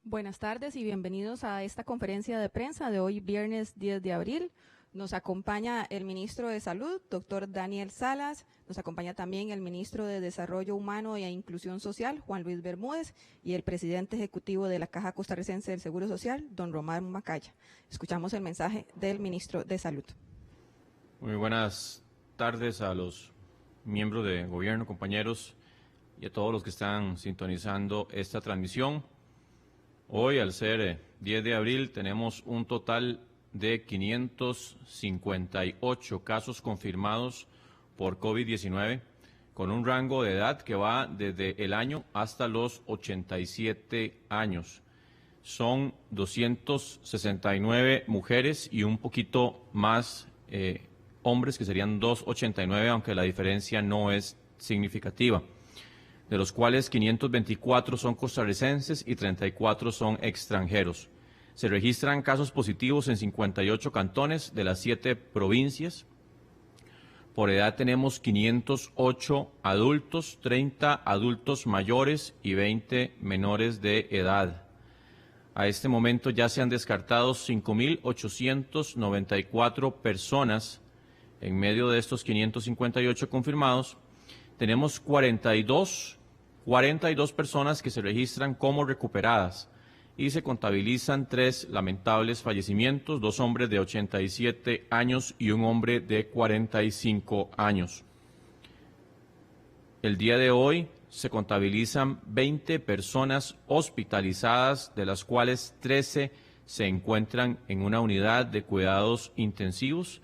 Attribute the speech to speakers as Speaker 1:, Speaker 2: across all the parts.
Speaker 1: Buenas tardes y bienvenidos a esta conferencia de prensa de hoy, viernes 10 de abril. Nos acompaña el ministro de Salud, doctor Daniel Salas. Nos acompaña también el ministro de Desarrollo Humano e Inclusión Social, Juan Luis Bermúdez, y el presidente ejecutivo de la Caja Costarricense del Seguro Social, don Román Macaya. Escuchamos el mensaje del ministro de Salud.
Speaker 2: Muy buenas tardes a los miembros de gobierno, compañeros, y a todos los que están sintonizando esta transmisión. Hoy, al ser 10 de abril, tenemos un total de 558 casos confirmados por COVID-19, con un rango de edad que va desde el año hasta los 87 años. Son 269 mujeres y un poquito más hombres, que serían 289, aunque la diferencia no es significativa, de los cuales 524 son costarricenses y 34 son extranjeros. Se registran casos positivos en 58 cantones de las 7 provincias. Por edad tenemos 508 adultos, 30 adultos mayores y 20 menores de edad. A este momento ya se han descartado 5.894 personas. En medio de estos 558 confirmados, tenemos 42 personas que se registran como recuperadas y se contabilizan 3 lamentables fallecimientos, 2 hombres de 87 años y un hombre de 45 años. El día de hoy se contabilizan 20 personas hospitalizadas, de las cuales 13 se encuentran en una unidad de cuidados intensivos,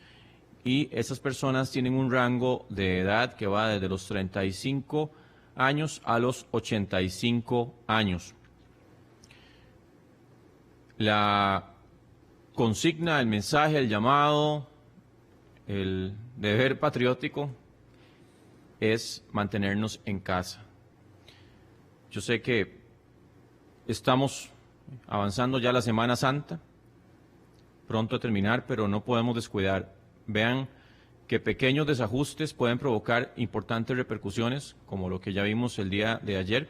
Speaker 2: y esas personas tienen un rango de edad que va desde los 35 años a los 85 años. La consigna, el mensaje, el llamado, el deber patriótico es mantenernos en casa. Yo sé que estamos avanzando ya la Semana Santa, pronto a terminar, pero no podemos descuidar. Vean que pequeños desajustes pueden provocar importantes repercusiones, como lo que ya vimos el día de ayer.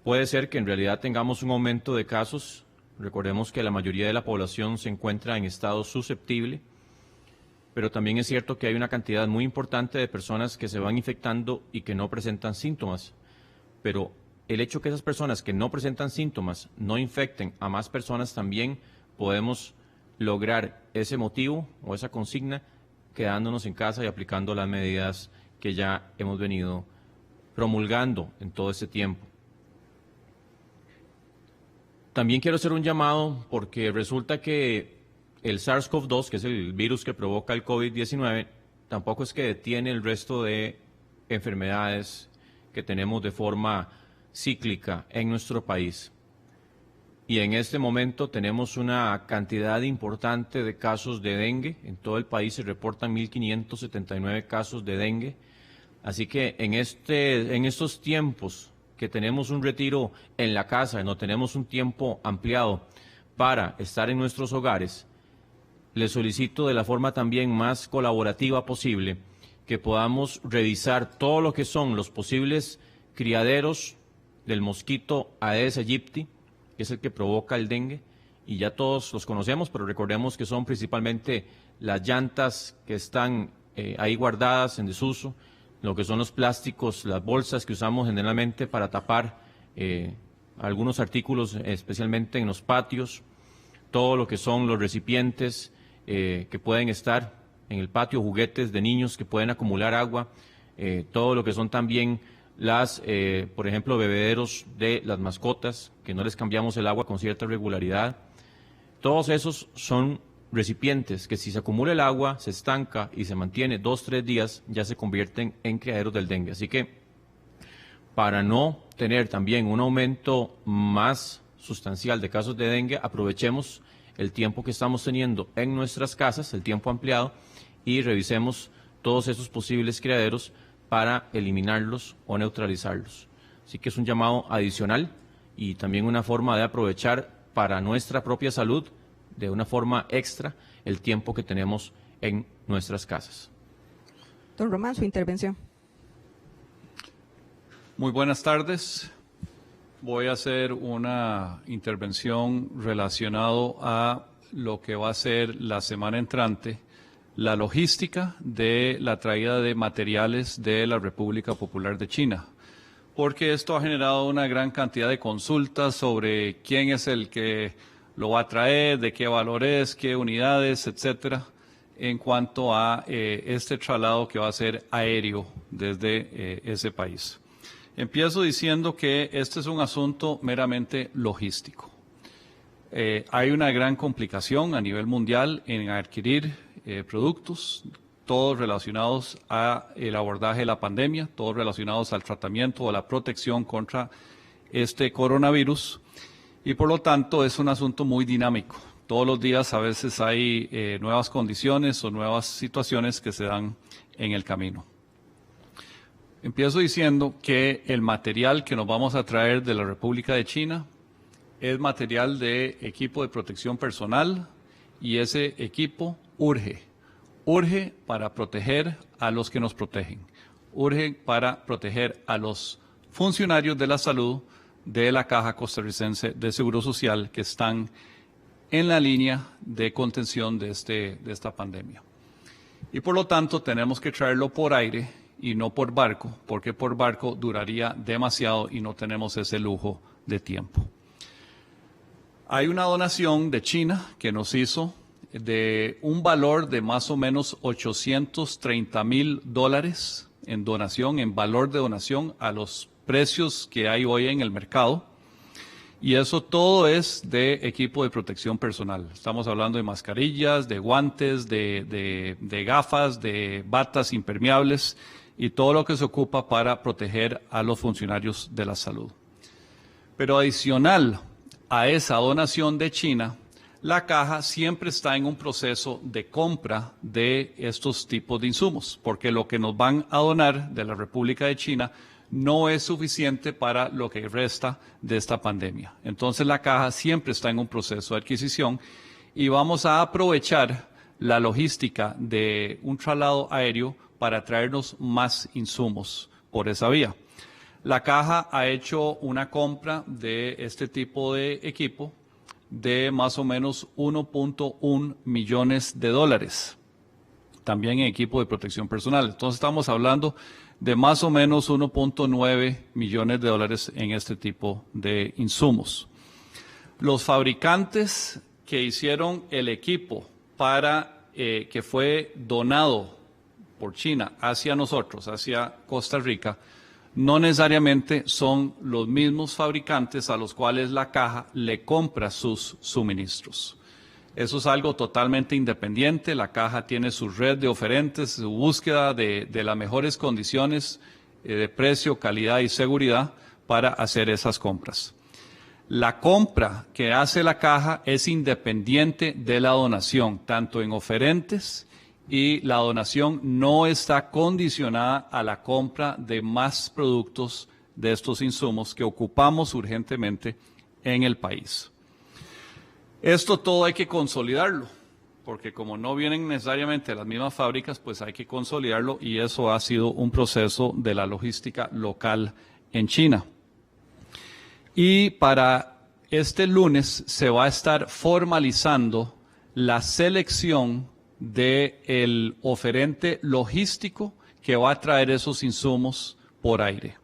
Speaker 2: Puede ser que en realidad tengamos un aumento de casos. Recordemos que la mayoría de la población se encuentra en estado susceptible, pero también es cierto que hay una cantidad muy importante de personas que se van infectando y que no presentan síntomas. Pero el hecho que esas personas que no presentan síntomas no infecten a más personas, también podemos lograr ese motivo o esa consigna quedándonos en casa y aplicando las medidas que ya hemos venido promulgando en todo este tiempo. También quiero hacer un llamado porque resulta que el SARS-CoV-2, que es el virus que provoca el COVID-19, tampoco es que detiene el resto de enfermedades que tenemos de forma cíclica en nuestro país. Y en este momento tenemos una cantidad importante de casos de dengue. En todo el país se reportan 1.579 casos de dengue. Así que en estos tiempos que tenemos un retiro en la casa, no tenemos un tiempo ampliado para estar en nuestros hogares, les solicito de la forma también más colaborativa posible que podamos revisar todo lo que son los posibles criaderos del mosquito Aedes aegypti, que es el que provoca el dengue, y ya todos los conocemos, pero recordemos que son principalmente las llantas que están ahí guardadas en desuso, lo que son los plásticos, las bolsas que usamos generalmente para tapar algunos artículos, especialmente en los patios, todo lo que son los recipientes que pueden estar en el patio, juguetes de niños que pueden acumular agua, todo lo que son también por ejemplo, bebederos de las mascotas, que no les cambiamos el agua con cierta regularidad. Todos esos son recipientes que, si se acumula el agua, se estanca y se mantiene 2 o 3 días, ya se convierten en criaderos del dengue. Así que, para no tener también un aumento más sustancial de casos de dengue, aprovechemos el tiempo que estamos teniendo en nuestras casas, el tiempo ampliado, y revisemos todos esos posibles criaderos para eliminarlos o neutralizarlos. Así que es un llamado adicional y también una forma de aprovechar para nuestra propia salud, de una forma extra, el tiempo que tenemos en nuestras casas.
Speaker 1: Don Román, su intervención.
Speaker 3: Muy buenas tardes. voy a hacer una intervención relacionado a lo que va a ser la semana entrante, la logística de la traída de materiales de la República Popular de China, porque esto ha generado una gran cantidad de consultas sobre quién es el que lo va a traer, de qué valor es, qué unidades, etcétera, en cuanto a este traslado que va a ser aéreo desde ese país. Empiezo diciendo que este es un asunto meramente logístico. Hay una gran complicación a nivel mundial en adquirir productos, todos relacionados al abordaje de la pandemia, todos relacionados al tratamiento o a la protección contra este coronavirus, y por lo tanto es un asunto muy dinámico. Todos los días a veces hay nuevas condiciones o nuevas situaciones que se dan en el camino. Empiezo diciendo que el material que nos vamos a traer de la República de China es material de equipo de protección personal, y ese equipo urge para proteger a los que nos protegen, urge para proteger a los funcionarios de la salud de la Caja Costarricense de Seguro Social que están en la línea de contención de esta pandemia. Y por lo tanto tenemos que traerlo por aire y no por barco, porque por barco duraría demasiado y no tenemos ese lujo de tiempo. Hay una donación de China que nos hizo de un valor de más o menos $830,000 en donación, en valor de donación a los precios que hay hoy en el mercado. Y eso todo es de equipo de protección personal. Estamos hablando de mascarillas, de guantes, de gafas, de batas impermeables y todo lo que se ocupa para proteger a los funcionarios de la salud. Pero adicional a esa donación de China, la Caja siempre está en un proceso de compra de estos tipos de insumos, porque lo que nos van a donar de la República de China no es suficiente para lo que resta de esta pandemia. Entonces la Caja siempre está en un proceso de adquisición y vamos a aprovechar la logística de un traslado aéreo para traernos más insumos por esa vía. La Caja ha hecho una compra de este tipo de equipo de más o menos $1.1 millones, también en equipo de protección personal. Entonces estamos hablando de más o menos $1.9 millones en este tipo de insumos. Los fabricantes que hicieron el equipo para que fue donado por China hacia nosotros, hacia Costa Rica, no necesariamente son los mismos fabricantes a los cuales la Caja le compra sus suministros. Eso es algo totalmente independiente. La Caja tiene su red de oferentes, su búsqueda de las mejores condiciones de precio, calidad y seguridad para hacer esas compras. La compra que hace la Caja es independiente de la donación, tanto en oferentes, y la donación no está condicionada a la compra de más productos de estos insumos que ocupamos urgentemente en el país. Esto todo hay que consolidarlo, porque como no vienen necesariamente de las mismas fábricas, pues hay que consolidarlo, y eso ha sido un proceso de la logística local en China. Y para este lunes se va a estar formalizando la selección del oferente logístico que va a traer esos insumos por aire.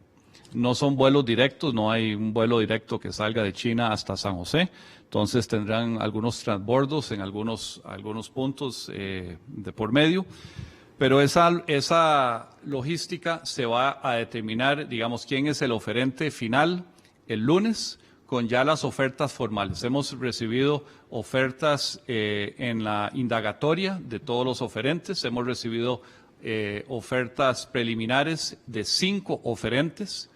Speaker 3: No son vuelos directos, no hay un vuelo directo que salga de China hasta San José, entonces tendrán algunos transbordos en algunos puntos de por medio, pero esa logística se va a determinar, digamos, quién es el oferente final el lunes, con ya las ofertas formales. Hemos recibido ofertas en la indagatoria de todos los oferentes, hemos recibido ofertas preliminares de 5 oferentes,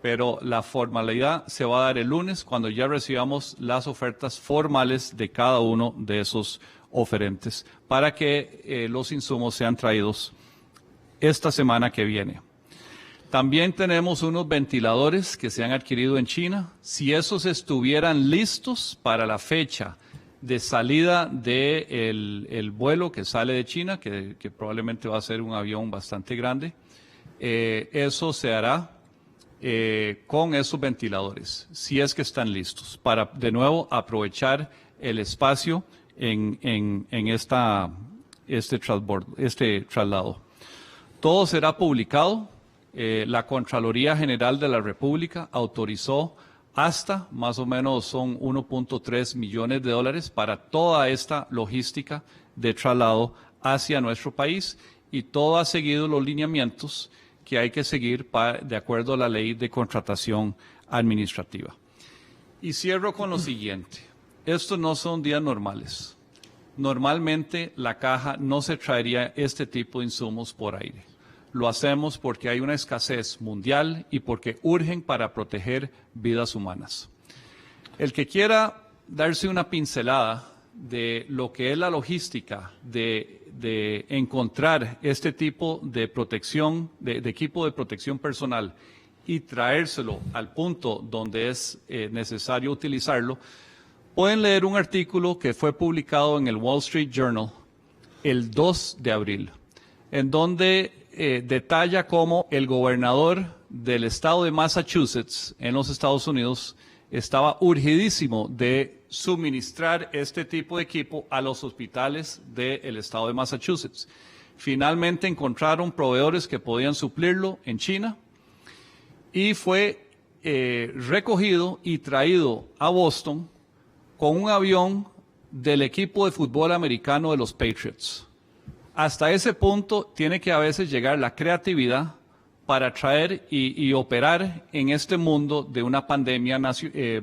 Speaker 3: pero la formalidad se va a dar el lunes cuando ya recibamos las ofertas formales de cada uno de esos oferentes para que los insumos sean traídos esta semana que viene. También tenemos unos ventiladores que se han adquirido en China. Si esos estuvieran listos para la fecha de salida del vuelo que sale de China, que probablemente va a ser un avión bastante grande, eso se hará con esos ventiladores, si es que están listos, para de nuevo aprovechar el espacio en este traslado. Todo será publicado. La Contraloría General de la República autorizó hasta más o menos son 1.3 millones de dólares para toda esta logística de traslado hacia nuestro país, y todo ha seguido los lineamientos que hay que seguir de acuerdo a la ley de contratación administrativa. Y cierro con lo siguiente. Estos no son días normales. Normalmente la caja no se traería este tipo de insumos por aire. Lo hacemos porque hay una escasez mundial y porque urgen para proteger vidas humanas. El que quiera darse una pincelada de lo que es la logística de encontrar este tipo de protección, de equipo de protección personal y traérselo al punto donde es necesario utilizarlo, pueden leer un artículo que fue publicado en el Wall Street Journal el 2 de abril, en donde detalla cómo el gobernador del estado de Massachusetts en los Estados Unidos estaba urgidísimo de suministrar este tipo de equipo a los hospitales del estado de Massachusetts. Finalmente encontraron proveedores que podían suplirlo en China y fue recogido y traído a Boston con un avión del equipo de fútbol americano de los Patriots. Hasta ese punto tiene que a veces llegar la creatividad para traer y operar en este mundo de una pandemia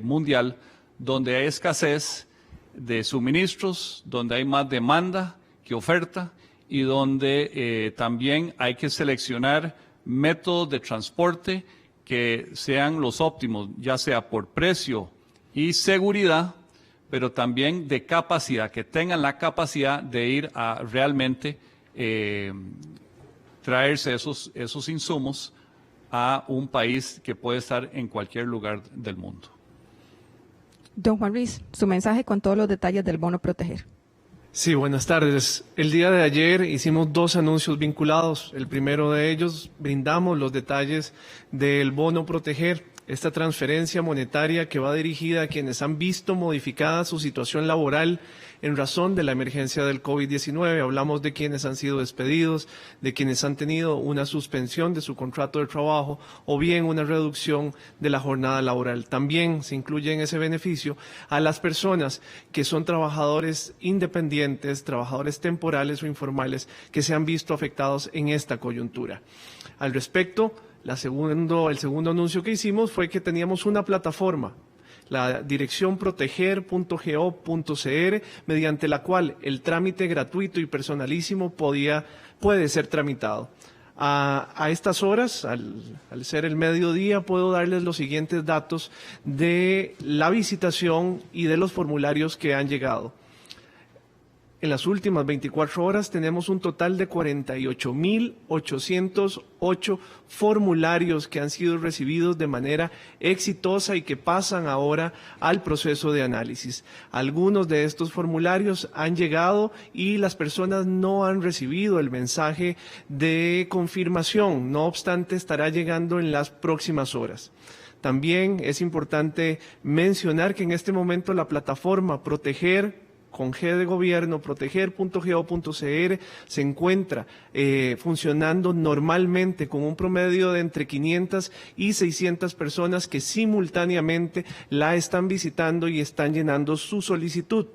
Speaker 3: mundial donde hay escasez de suministros, donde hay más demanda que oferta y donde también hay que seleccionar métodos de transporte que sean los óptimos, ya sea por precio y seguridad, pero también de capacidad, que tengan la capacidad de ir a realmente traerse esos insumos a un país que puede estar en cualquier lugar del mundo.
Speaker 1: Don Juan Ruiz, su mensaje con todos los detalles del bono proteger.
Speaker 4: Sí, buenas tardes. El día de ayer hicimos 2 anuncios vinculados. El primero de ellos, brindamos los detalles del bono proteger, esta transferencia monetaria que va dirigida a quienes han visto modificada su situación laboral en razón de la emergencia del COVID-19. Hablamos de quienes han sido despedidos, de quienes han tenido una suspensión de su contrato de trabajo o bien una reducción de la jornada laboral. También se incluye en ese beneficio a las personas que son trabajadores independientes, trabajadores temporales o informales que se han visto afectados en esta coyuntura. Al respecto, el segundo anuncio que hicimos fue que teníamos una plataforma, la dirección proteger.go.cr, mediante la cual el trámite gratuito y personalísimo puede ser tramitado. A estas horas, al ser el mediodía, puedo darles los siguientes datos de la visitación y de los formularios que han llegado. En las últimas 24 horas tenemos un total de 48.808 formularios que han sido recibidos de manera exitosa y que pasan ahora al proceso de análisis. Algunos de estos formularios han llegado y las personas no han recibido el mensaje de confirmación, no obstante estará llegando en las próximas horas. También es importante mencionar que en este momento la plataforma Proteger con G de gobierno, proteger.go.cr, se encuentra funcionando normalmente con un promedio de entre 500 y 600 personas que simultáneamente la están visitando y están llenando su solicitud.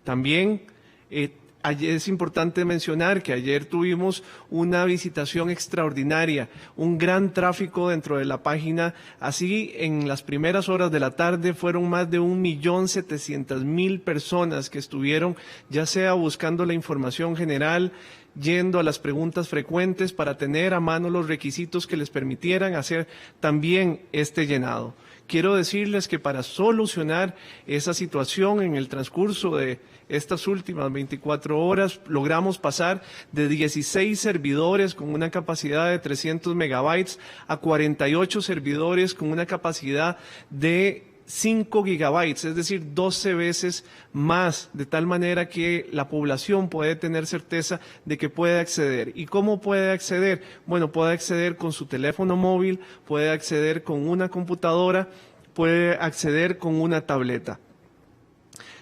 Speaker 4: También es importante mencionar que ayer tuvimos una visitación extraordinaria, un gran tráfico dentro de la página. Así, en las primeras horas de la tarde fueron más de 1.700.000 personas que estuvieron ya sea buscando la información general, yendo a las preguntas frecuentes para tener a mano los requisitos que les permitieran hacer también este llenado. Quiero decirles que para solucionar esa situación en el transcurso de estas últimas 24 horas logramos pasar de 16 servidores con una capacidad de 300 megabytes a 48 servidores con una capacidad de 5 gigabytes, es decir, 12 veces más, de tal manera que la población puede tener certeza de que puede acceder. ¿Y cómo puede acceder? Bueno, puede acceder con su teléfono móvil, puede acceder con una computadora, puede acceder con una tableta.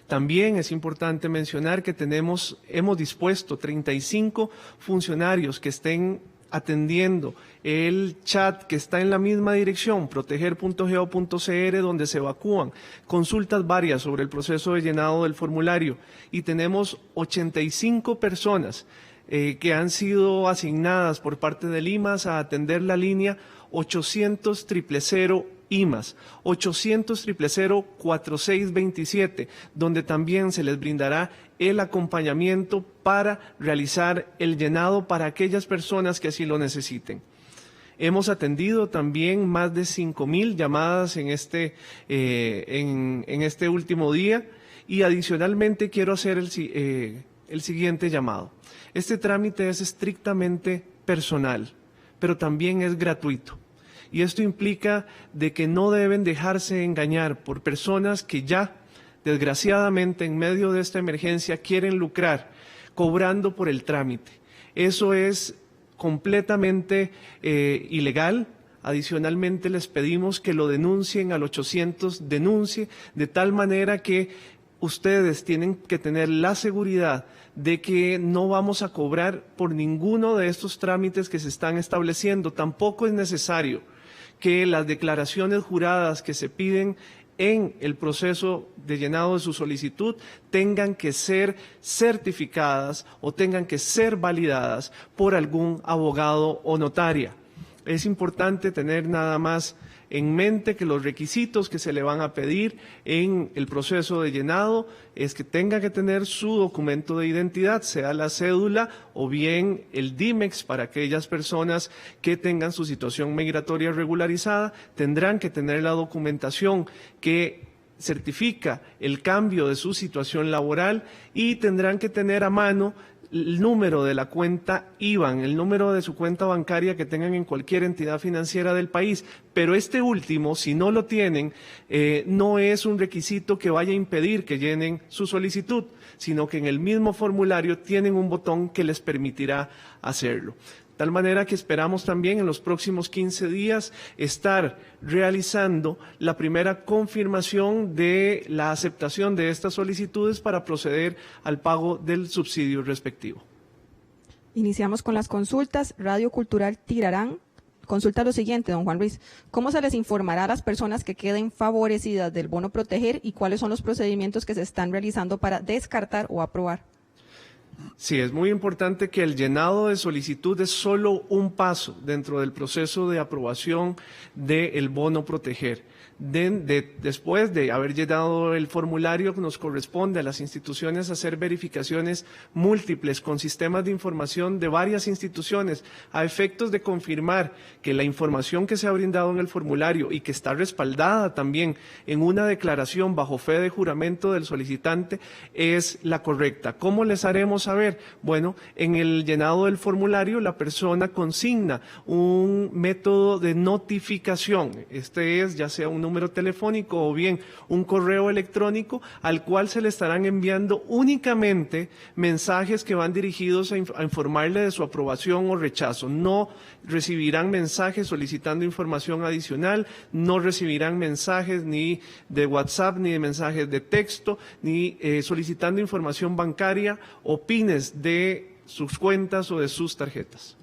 Speaker 4: También es importante mencionar que hemos dispuesto 35 funcionarios que estén atendiendo el chat que está en la misma dirección, proteger.go.cr, donde se evacúan consultas varias sobre el proceso de llenado del formulario. Y tenemos 85 personas que han sido asignadas por parte del IMAS a atender la línea 800-000 IMAS, 800-000-4627, donde también se les brindará el acompañamiento para realizar el llenado para aquellas personas que así lo necesiten. Hemos atendido también más de 5,000 llamadas en este último día, y adicionalmente quiero hacer el siguiente llamado. Este trámite es estrictamente personal, pero también es gratuito. Y esto implica de que no deben dejarse engañar por personas que ya, desgraciadamente, en medio de esta emergencia quieren lucrar cobrando por el trámite. Eso es completamente ilegal. Adicionalmente, les pedimos que lo denuncien al 800 denuncie, de tal manera que ustedes tienen que tener la seguridad de que no vamos a cobrar por ninguno de estos trámites que se están estableciendo. Tampoco es necesario que las declaraciones juradas que se piden en el proceso de llenado de su solicitud tengan que ser certificadas o tengan que ser validadas por algún abogado o notaria. Es importante tener nada más en mente que los requisitos que se le van a pedir en el proceso de llenado es que tenga que tener su documento de identidad, sea la cédula o bien el DIMEX para aquellas personas que tengan su situación migratoria regularizada. Tendrán que tener la documentación que certifica el cambio de su situación laboral y tendrán que tener a mano el número de la cuenta IBAN, el número de su cuenta bancaria que tengan en cualquier entidad financiera del país. Pero este último, si no lo tienen, no es un requisito que vaya a impedir que llenen su solicitud, sino que en el mismo formulario tienen un botón que les permitirá hacerlo. De tal manera que esperamos también en los próximos 15 días estar realizando la primera confirmación de la aceptación de estas solicitudes para proceder al pago del subsidio respectivo.
Speaker 1: Iniciamos con las consultas. Radio Cultural Tirarán consulta lo siguiente, don Juan Luis. ¿Cómo se les informará a las personas que queden favorecidas del bono proteger y cuáles son los procedimientos que se están realizando para descartar o aprobar?
Speaker 4: Sí, es muy importante que el llenado de solicitud es solo un paso dentro del proceso de aprobación del bono proteger. Después de haber llenado el formulario, nos corresponde a las instituciones hacer verificaciones múltiples con sistemas de información de varias instituciones a efectos de confirmar que la información que se ha brindado en el formulario y que está respaldada también en una declaración bajo fe de juramento del solicitante es la correcta. ¿Cómo les haremos saber? Bueno, en el llenado del formulario la persona consigna un método de notificación. Este es ya sea un número telefónico o bien un correo electrónico al cual se le estarán enviando únicamente mensajes que van dirigidos a informarle de su aprobación o rechazo. No recibirán mensajes solicitando información adicional, no recibirán mensajes ni de WhatsApp, ni de mensajes de texto, ni solicitando información bancaria o pines de sus cuentas o de sus tarjetas.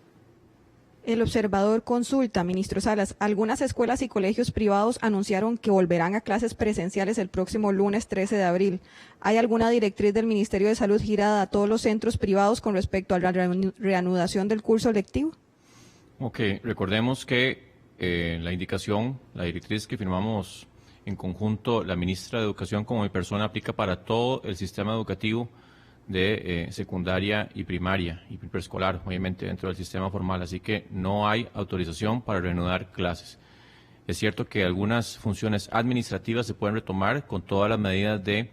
Speaker 1: El observador consulta, ministro Salas, algunas escuelas y colegios privados anunciaron que volverán a clases presenciales el próximo lunes 13 de abril. ¿Hay alguna directriz del Ministerio de Salud girada a todos los centros privados con respecto a la reanudación del curso lectivo?
Speaker 2: Ok, recordemos que la directriz que firmamos en conjunto, la ministra de Educación como mi persona, aplica para todo el sistema educativo de secundaria y primaria y preescolar, obviamente dentro del sistema formal, así que no hay autorización para reanudar clases. Es cierto que algunas funciones administrativas se pueden retomar con todas las medidas de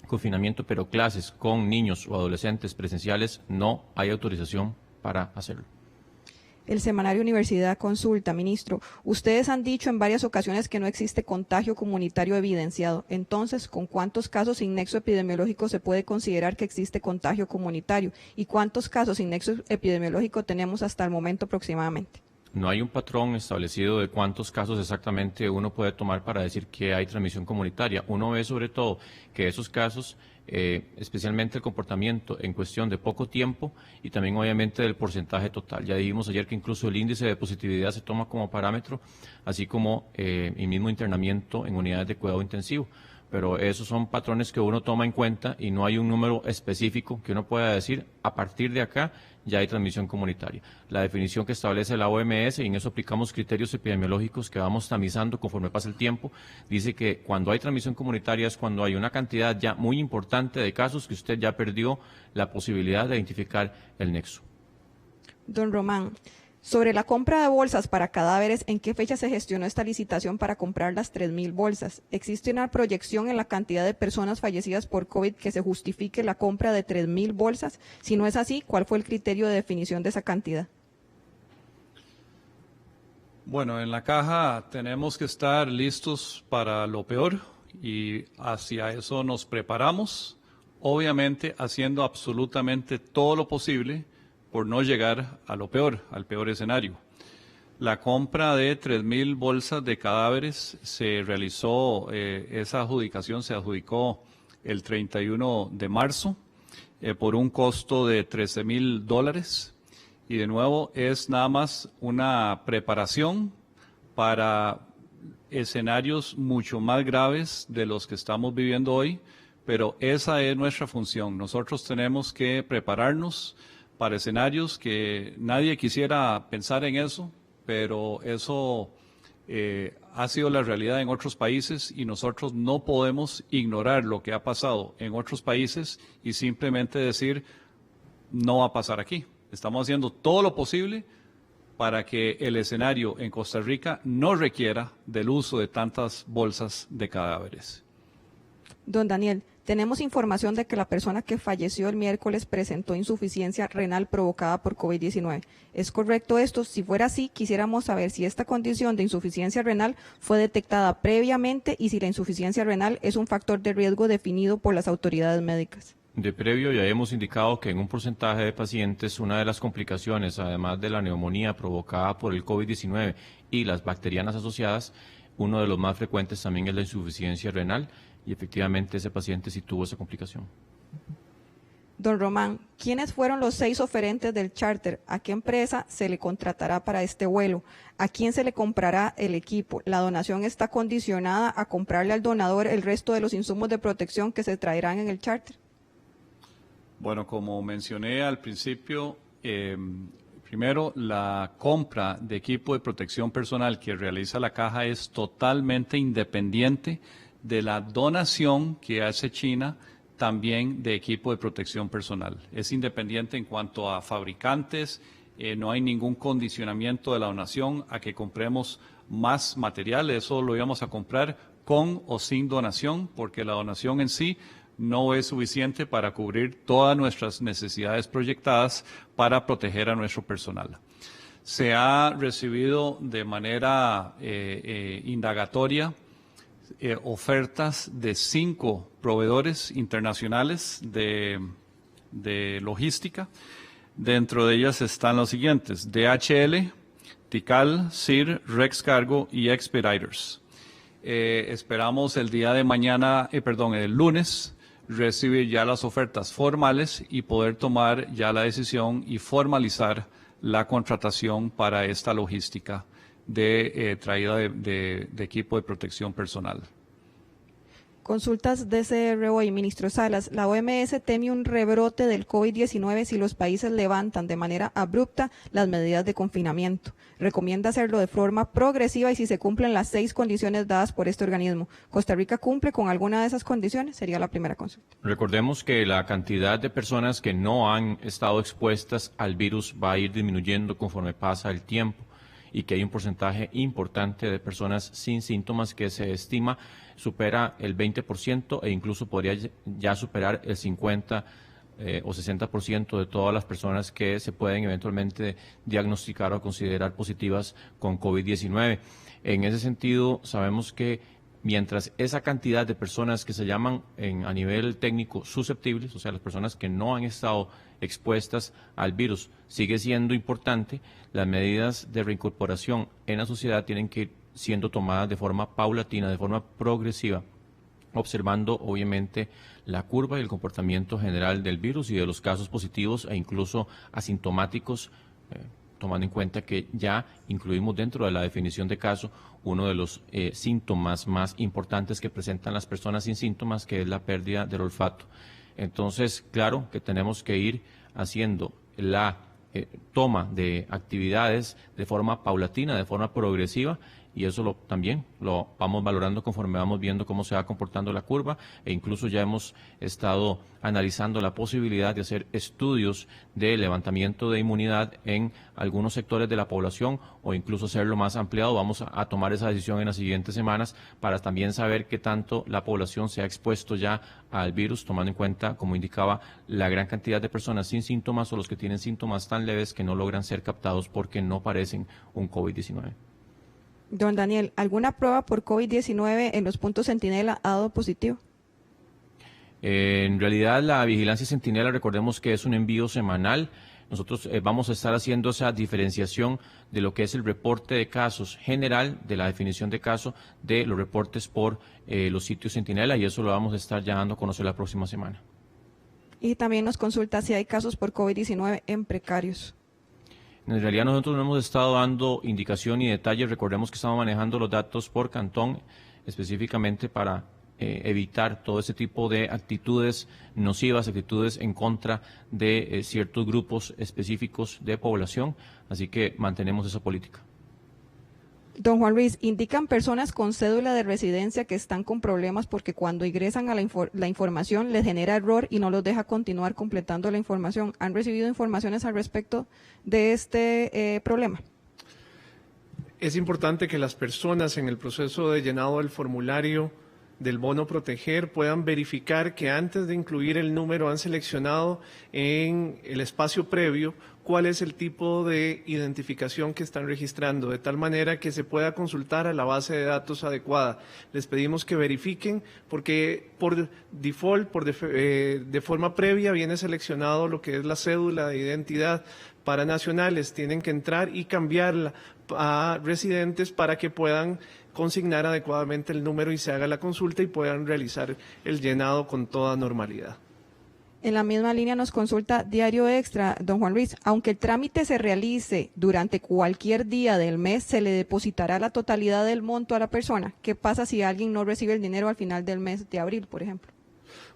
Speaker 2: confinamiento, pero clases con niños o adolescentes presenciales no hay autorización para hacerlo.
Speaker 1: El semanario Universidad consulta, ministro, ustedes han dicho en varias ocasiones que no existe contagio comunitario evidenciado. Entonces, ¿con cuántos casos sin nexo epidemiológico se puede considerar que existe contagio comunitario? ¿Y cuántos casos sin nexo epidemiológico tenemos hasta el momento aproximadamente?
Speaker 2: No hay un patrón establecido de cuántos casos exactamente uno puede tomar para decir que hay transmisión comunitaria. Uno ve sobre todo que esos casos, especialmente el comportamiento en cuestión de poco tiempo y también obviamente del porcentaje total. Ya dijimos ayer que incluso el índice de positividad se toma como parámetro, así como el mismo internamiento en unidades de cuidado intensivo. Pero esos son patrones que uno toma en cuenta y no hay un número específico que uno pueda decir, a partir de acá ya hay transmisión comunitaria. La definición que establece la OMS, y en eso aplicamos criterios epidemiológicos que vamos tamizando conforme pasa el tiempo, dice que cuando hay transmisión comunitaria es cuando hay una cantidad ya muy importante de casos que usted ya perdió la posibilidad de identificar el nexo.
Speaker 1: Don Román, sobre la compra de bolsas para cadáveres, ¿en qué fecha se gestionó esta licitación para comprar las 3.000 bolsas? ¿Existe una proyección en la cantidad de personas fallecidas por COVID que se justifique la compra de 3.000 bolsas? Si no es así, ¿cuál fue el criterio de definición de esa cantidad?
Speaker 3: Bueno, en la caja tenemos que estar listos para lo peor y hacia eso nos preparamos, obviamente haciendo absolutamente todo lo posible por no llegar a lo peor, al peor escenario. La compra de 3.000 bolsas de cadáveres se realizó, esa adjudicación se adjudicó el 31 de marzo por un costo de $13,000 y de nuevo es nada más una preparación para escenarios mucho más graves de los que estamos viviendo hoy, pero esa es nuestra función. Nosotros tenemos que prepararnos para escenarios que nadie quisiera pensar en eso, pero eso ha sido la realidad en otros países y nosotros no podemos ignorar lo que ha pasado en otros países y simplemente decir no va a pasar aquí. Estamos haciendo todo lo posible para que el escenario en Costa Rica no requiera del uso de tantas bolsas de cadáveres.
Speaker 1: Don Daniel, tenemos información de que la persona que falleció el miércoles presentó insuficiencia renal provocada por COVID-19. ¿Es correcto esto? Si fuera así, quisiéramos saber si esta condición de insuficiencia renal fue detectada previamente y si la insuficiencia renal es un factor de riesgo definido por las autoridades médicas.
Speaker 2: De previo ya hemos indicado que en un porcentaje de pacientes una de las complicaciones, además de la neumonía provocada por el COVID-19 y las bacterianas asociadas, uno de los más frecuentes también es la insuficiencia renal. Y efectivamente ese paciente sí tuvo esa complicación.
Speaker 1: Don Román, ¿quiénes fueron los 6 oferentes del charter? ¿A qué empresa se le contratará para este vuelo? ¿A quién se le comprará el equipo? ¿La donación está condicionada a comprarle al donador el resto de los insumos de protección que se traerán en el charter?
Speaker 3: Bueno, como mencioné al principio, primero, la compra de equipo de protección personal que realiza la caja es totalmente independiente de la donación que hace China también de equipo de protección personal. Es independiente en cuanto a fabricantes, no hay ningún condicionamiento de la donación a que compremos más material, eso lo íbamos a comprar con o sin donación, porque la donación en sí no es suficiente para cubrir todas nuestras necesidades proyectadas para proteger a nuestro personal. Se ha recibido de manera indagatoria ofertas de 5 proveedores internacionales de logística. Dentro de ellas están los siguientes: DHL, Tikal, CIR, Rex Cargo y Expeditors. Esperamos el día de mañana, el lunes, recibir ya las ofertas formales y poder tomar ya la decisión y formalizar la contratación para esta logística de traída de equipo de protección personal.
Speaker 1: Consultas DCR hoy, ministro Salas. La OMS teme un rebrote del COVID-19 si los países levantan de manera abrupta las medidas de confinamiento. Recomienda hacerlo de forma progresiva y si se cumplen las 6 condiciones dadas por este organismo. ¿Costa Rica cumple con alguna de esas condiciones? Sería la primera consulta.
Speaker 2: Recordemos que la cantidad de personas que no han estado expuestas al virus va a ir disminuyendo conforme pasa el tiempo y que hay un porcentaje importante de personas sin síntomas que se estima supera el 20% e incluso podría ya superar el 50% o 60% de todas las personas que se pueden eventualmente diagnosticar o considerar positivas con COVID-19. En ese sentido, sabemos que mientras esa cantidad de personas que se llaman a nivel técnico susceptibles, o sea, las personas que no han estado expuestas al virus, sigue siendo importante, las medidas de reincorporación en la sociedad tienen que ir siendo tomadas de forma paulatina, de forma progresiva, observando obviamente la curva y el comportamiento general del virus y de los casos positivos e incluso asintomáticos, tomando en cuenta que ya incluimos dentro de la definición de caso uno de los síntomas más importantes que presentan las personas sin síntomas, que es la pérdida del olfato. Entonces, claro que tenemos que ir haciendo la toma de actividades de forma paulatina, de forma progresiva, y eso también lo vamos valorando conforme vamos viendo cómo se va comportando la curva, e incluso ya hemos estado analizando la posibilidad de hacer estudios de levantamiento de inmunidad en algunos sectores de la población o incluso hacerlo más ampliado. Vamos a tomar esa decisión en las siguientes semanas para también saber qué tanto la población se ha expuesto ya al virus, tomando en cuenta, como indicaba, la gran cantidad de personas sin síntomas o los que tienen síntomas tan leves que no logran ser captados porque no parecen un COVID-19.
Speaker 1: Don Daniel, ¿alguna prueba por COVID-19 en los puntos Centinela ha dado positivo?
Speaker 2: En realidad, la vigilancia Centinela, recordemos que es un envío semanal. Nosotros vamos a estar haciendo esa diferenciación de lo que es el reporte de casos general, de la definición de caso, de los reportes por los sitios Centinela, y eso lo vamos a estar ya dando a conocer la próxima semana.
Speaker 1: Y también nos consulta si hay casos por COVID-19 en precarios.
Speaker 2: En realidad nosotros no hemos estado dando indicación y detalles. Recordemos que estamos manejando los datos por cantón, específicamente para evitar todo ese tipo de actitudes nocivas, actitudes en contra de ciertos grupos específicos de población. Así que mantenemos esa política.
Speaker 1: Don Juan Luis, indican personas con cédula de residencia que están con problemas porque cuando ingresan a la información les genera error y no los deja continuar completando la información. ¿Han recibido informaciones al respecto de este problema?
Speaker 4: Es importante que las personas en el proceso de llenado del formulario del bono proteger puedan verificar que antes de incluir el número han seleccionado en el espacio previo cuál es el tipo de identificación que están registrando, de tal manera que se pueda consultar a la base de datos adecuada. Les pedimos que verifiquen porque por default, de forma previa viene seleccionado lo que es la cédula de identidad para nacionales. Tienen que entrar y cambiarla a residentes para que puedan consignar adecuadamente el número y se haga la consulta y puedan realizar el llenado con toda normalidad.
Speaker 1: En la misma línea nos consulta Diario Extra, don Juan Luis, aunque el trámite se realice durante cualquier día del mes, ¿se le depositará la totalidad del monto a la persona? ¿Qué pasa si alguien no recibe el dinero al final del mes de abril, por ejemplo?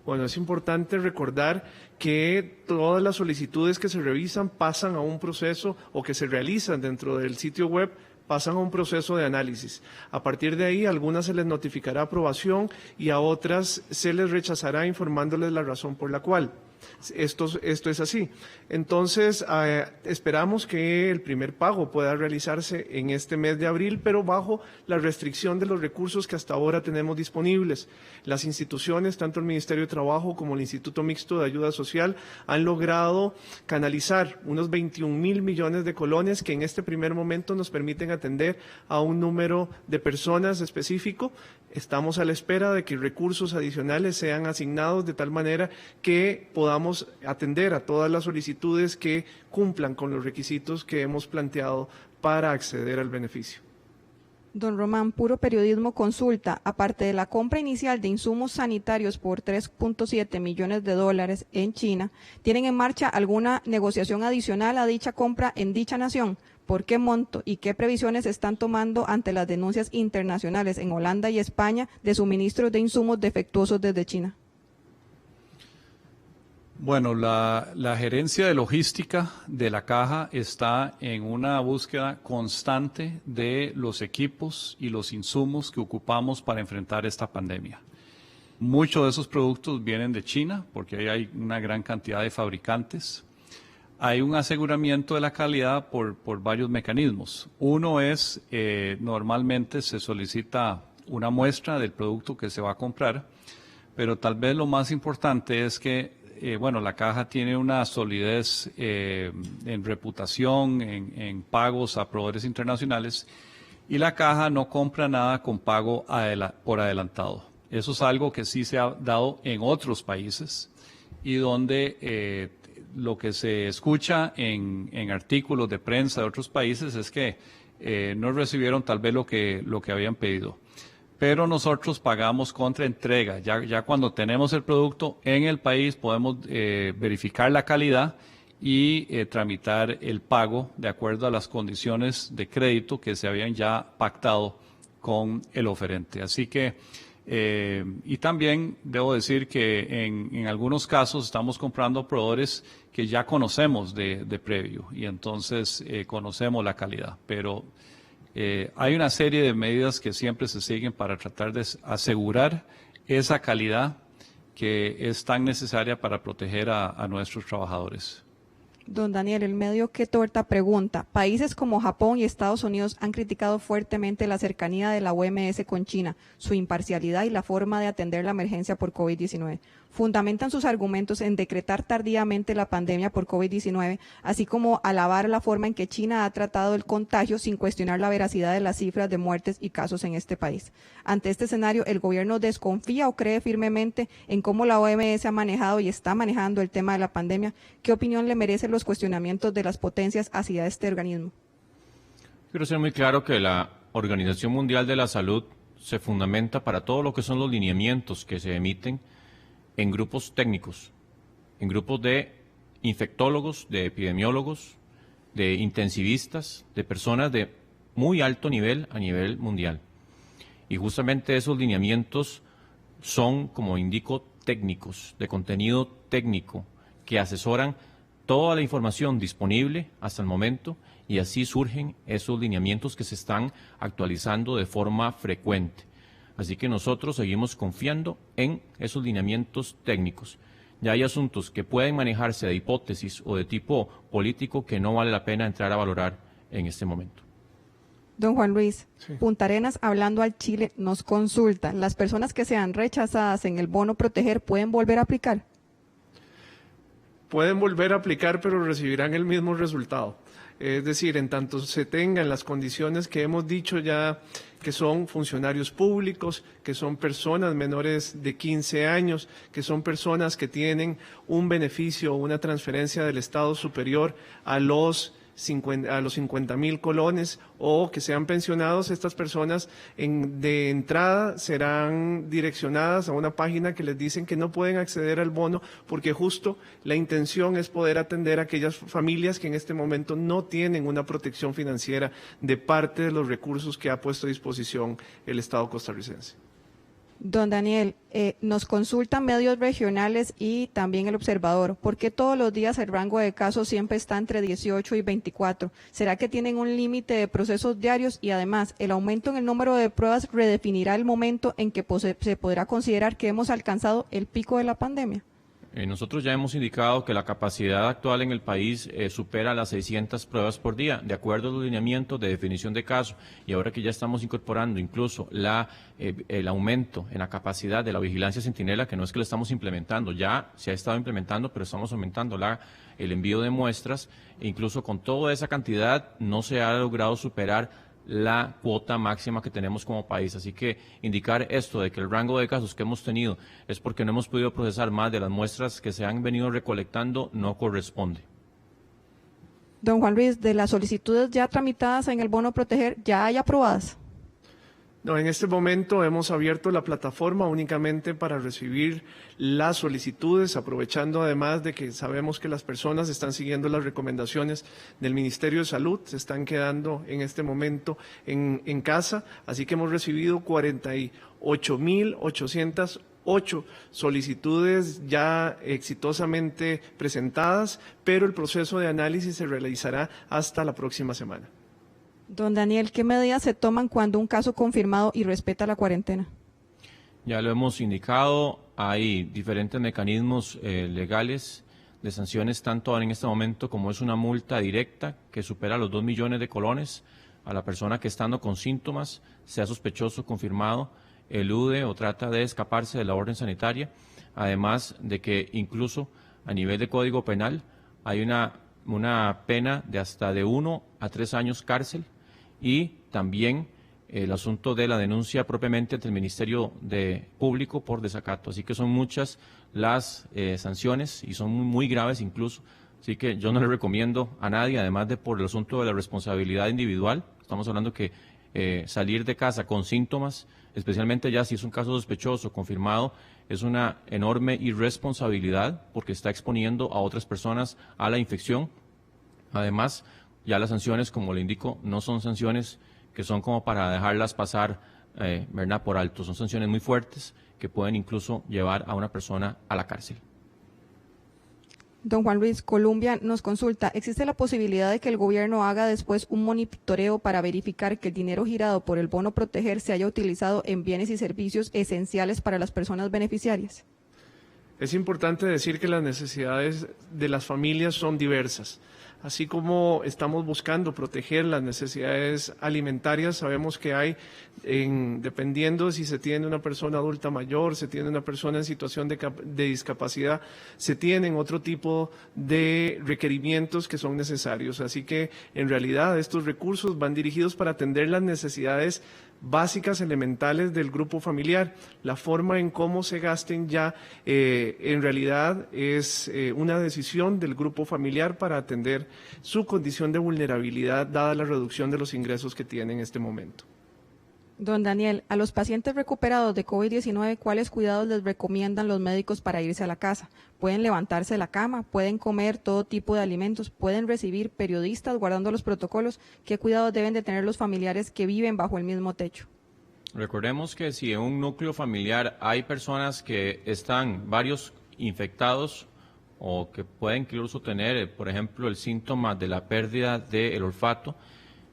Speaker 4: Bueno, es importante recordar que todas las solicitudes que se revisan pasan a un proceso o que se realizan dentro del sitio web pasan a un proceso de análisis. A partir de ahí, a algunas se les notificará aprobación y a otras se les rechazará informándoles la razón por la cual. Esto es así. Entonces, esperamos que el primer pago pueda realizarse en este mes de abril, pero bajo la restricción de los recursos que hasta ahora tenemos disponibles. Las instituciones, tanto el Ministerio de Trabajo como el Instituto Mixto de Ayuda Social, han logrado canalizar unos 21.000 millones de colones que en este primer momento nos permiten atender a un número de personas específico. Estamos a la espera de que recursos adicionales sean asignados de tal manera que podamos atender a todas las solicitudes que cumplan con los requisitos que hemos planteado para acceder al beneficio.
Speaker 1: Don Román, Puro Periodismo consulta, aparte de la compra inicial de insumos sanitarios por 3.7 millones de dólares en China, ¿tienen en marcha alguna negociación adicional a dicha compra en dicha nación? ¿Por qué monto y qué previsiones están tomando ante las denuncias internacionales en Holanda y España de suministros de insumos defectuosos desde China?
Speaker 3: Bueno, la gerencia de logística de la Caja está en una búsqueda constante de los equipos y los insumos que ocupamos para enfrentar esta pandemia. Muchos de esos productos vienen de China porque ahí hay una gran cantidad de fabricantes. Hay un aseguramiento de la calidad por varios mecanismos. Uno es, normalmente se solicita una muestra del producto que se va a comprar, pero tal vez lo más importante es que bueno, la caja tiene una solidez en reputación, en pagos a proveedores internacionales, y la caja no compra nada con pago por adelantado. Eso es algo que sí se ha dado en otros países y donde lo que se escucha en artículos de prensa de otros países es que no recibieron tal vez lo que habían pedido. Pero nosotros pagamos contra entrega. Ya cuando tenemos el producto en el país podemos verificar la calidad y tramitar el pago de acuerdo a las condiciones de crédito que se habían ya pactado con el oferente. Así que, y también debo decir que en algunos casos estamos comprando proveedores que ya conocemos de previo y entonces conocemos la calidad. Pero hay una serie de medidas que siempre se siguen para tratar de asegurar esa calidad que es tan necesaria para proteger a nuestros trabajadores.
Speaker 1: Don Daniel, el medio Que Torta pregunta, países como Japón y Estados Unidos han criticado fuertemente la cercanía de la OMS con China, su imparcialidad y la forma de atender la emergencia por COVID-19. Fundamentan sus argumentos en decretar tardíamente la pandemia por COVID-19, así como alabar la forma en que China ha tratado el contagio sin cuestionar la veracidad de las cifras de muertes y casos en este país. Ante este escenario, ¿el gobierno desconfía o cree firmemente en cómo la OMS ha manejado y está manejando el tema de la pandemia? ¿Qué opinión le merecen los cuestionamientos de las potencias hacia este organismo?
Speaker 2: Quiero ser muy claro que la Organización Mundial de la Salud se fundamenta para todo lo que son los lineamientos que se emiten en grupos técnicos, en grupos de infectólogos, de epidemiólogos, de intensivistas, de personas de muy alto nivel a nivel mundial. Y justamente esos lineamientos son, como indico, técnicos, de contenido técnico, que asesoran toda la información disponible hasta el momento y así surgen esos lineamientos que se están actualizando de forma frecuente. Así que nosotros seguimos confiando en esos lineamientos técnicos. Ya hay asuntos que pueden manejarse de hipótesis o de tipo político que no vale la pena entrar a valorar en este momento.
Speaker 1: Don Juan Luis,
Speaker 4: Sí.
Speaker 1: Punta Arenas, hablando al Chile, nos consulta, ¿las personas que sean rechazadas en el bono proteger pueden volver a aplicar?
Speaker 4: Pueden volver a aplicar, pero recibirán el mismo resultado. Es decir, en tanto se tengan las condiciones que hemos dicho ya, que son funcionarios públicos, que son personas menores de 15 años, que son personas que tienen un beneficio o una transferencia del Estado superior a los 50,000 colones o que sean pensionados, estas personas de entrada serán direccionadas a una página que les dicen que no pueden acceder al bono porque justo la intención es poder atender a aquellas familias que en este momento no tienen una protección financiera de parte de los recursos que ha puesto a disposición el Estado costarricense.
Speaker 1: Don Daniel, nos consultan medios regionales y también el observador. ¿Por qué todos los días el rango de casos siempre está entre 18 y 24? ¿Será que tienen un límite de procesos diarios? Y además, ¿el aumento en el número de pruebas redefinirá el momento en que se podrá considerar que hemos alcanzado el pico de la pandemia?
Speaker 2: Nosotros ya hemos indicado que la capacidad actual en el país supera las 600 pruebas por día, de acuerdo a los lineamientos de definición de caso, y ahora que ya estamos incorporando incluso el aumento en la capacidad de la vigilancia centinela, que no es que lo estamos implementando, ya se ha estado implementando, pero estamos aumentando el envío de muestras, e incluso con toda esa cantidad no se ha logrado superar la cuota máxima que tenemos como país. Así que indicar esto de que el rango de casos que hemos tenido es porque no hemos podido procesar más de las muestras que se han venido recolectando no corresponde.
Speaker 1: Don Juan Luis, de las solicitudes ya tramitadas en el bono proteger, ¿ya hay aprobadas?
Speaker 4: No, en este momento hemos abierto la plataforma únicamente para recibir las solicitudes, aprovechando además de que sabemos que las personas están siguiendo las recomendaciones del Ministerio de Salud, se están quedando en este momento en casa, así que hemos recibido 48,808 solicitudes ya exitosamente presentadas, pero el proceso de análisis se realizará hasta la próxima semana.
Speaker 1: Don Daniel, ¿qué medidas se toman cuando un caso confirmado y respeta la cuarentena?
Speaker 2: Ya lo hemos indicado, hay diferentes mecanismos legales de sanciones, tanto en este momento como es una multa directa que supera los 2 millones de colones a la persona que estando con síntomas, sea sospechoso, confirmado, elude o trata de escaparse de la orden sanitaria, además de que incluso a nivel de Código Penal hay una pena de hasta de 1 a 3 años cárcel, y también el asunto de la denuncia propiamente ante el Ministerio Público por desacato. Así que son muchas las sanciones y son muy graves incluso. Así que yo no le recomiendo a nadie, además de por el asunto de la responsabilidad individual. Estamos hablando que salir de casa con síntomas, especialmente ya si es un caso sospechoso, confirmado, es una enorme irresponsabilidad porque está exponiendo a otras personas a la infección. Además, ya las sanciones, como le indico, no son sanciones que son como para dejarlas pasar ¿verdad?, por alto. Son sanciones muy fuertes que pueden incluso llevar a una persona a la cárcel.
Speaker 1: Don Juan Luis, Colombia nos consulta, ¿existe la posibilidad de que el gobierno haga después un monitoreo para verificar que el dinero girado por el bono proteger se haya utilizado en bienes y servicios esenciales para las personas beneficiarias?
Speaker 4: Es importante decir que las necesidades de las familias son diversas. Así como estamos buscando proteger las necesidades alimentarias, sabemos que hay, dependiendo si se tiene una persona adulta mayor, se tiene una persona en situación de discapacidad, se tienen otro tipo de requerimientos que son necesarios. Así que, en realidad, estos recursos van dirigidos para atender las necesidades básicas, elementales del grupo familiar. La forma en cómo se gasten ya en realidad es una decisión del grupo familiar para atender su condición de vulnerabilidad dada la reducción de los ingresos que tiene en este momento.
Speaker 1: Don Daniel, a los pacientes recuperados de COVID-19, ¿cuáles cuidados les recomiendan los médicos para irse a la casa? ¿Pueden levantarse de la cama? ¿Pueden comer todo tipo de alimentos? ¿Pueden recibir periodistas guardando los protocolos? ¿Qué cuidados deben de tener los familiares que viven bajo el mismo techo?
Speaker 2: Recordemos que si en un núcleo familiar hay personas que están varios infectados o que pueden incluso tener, por ejemplo, el síntoma de la pérdida del olfato,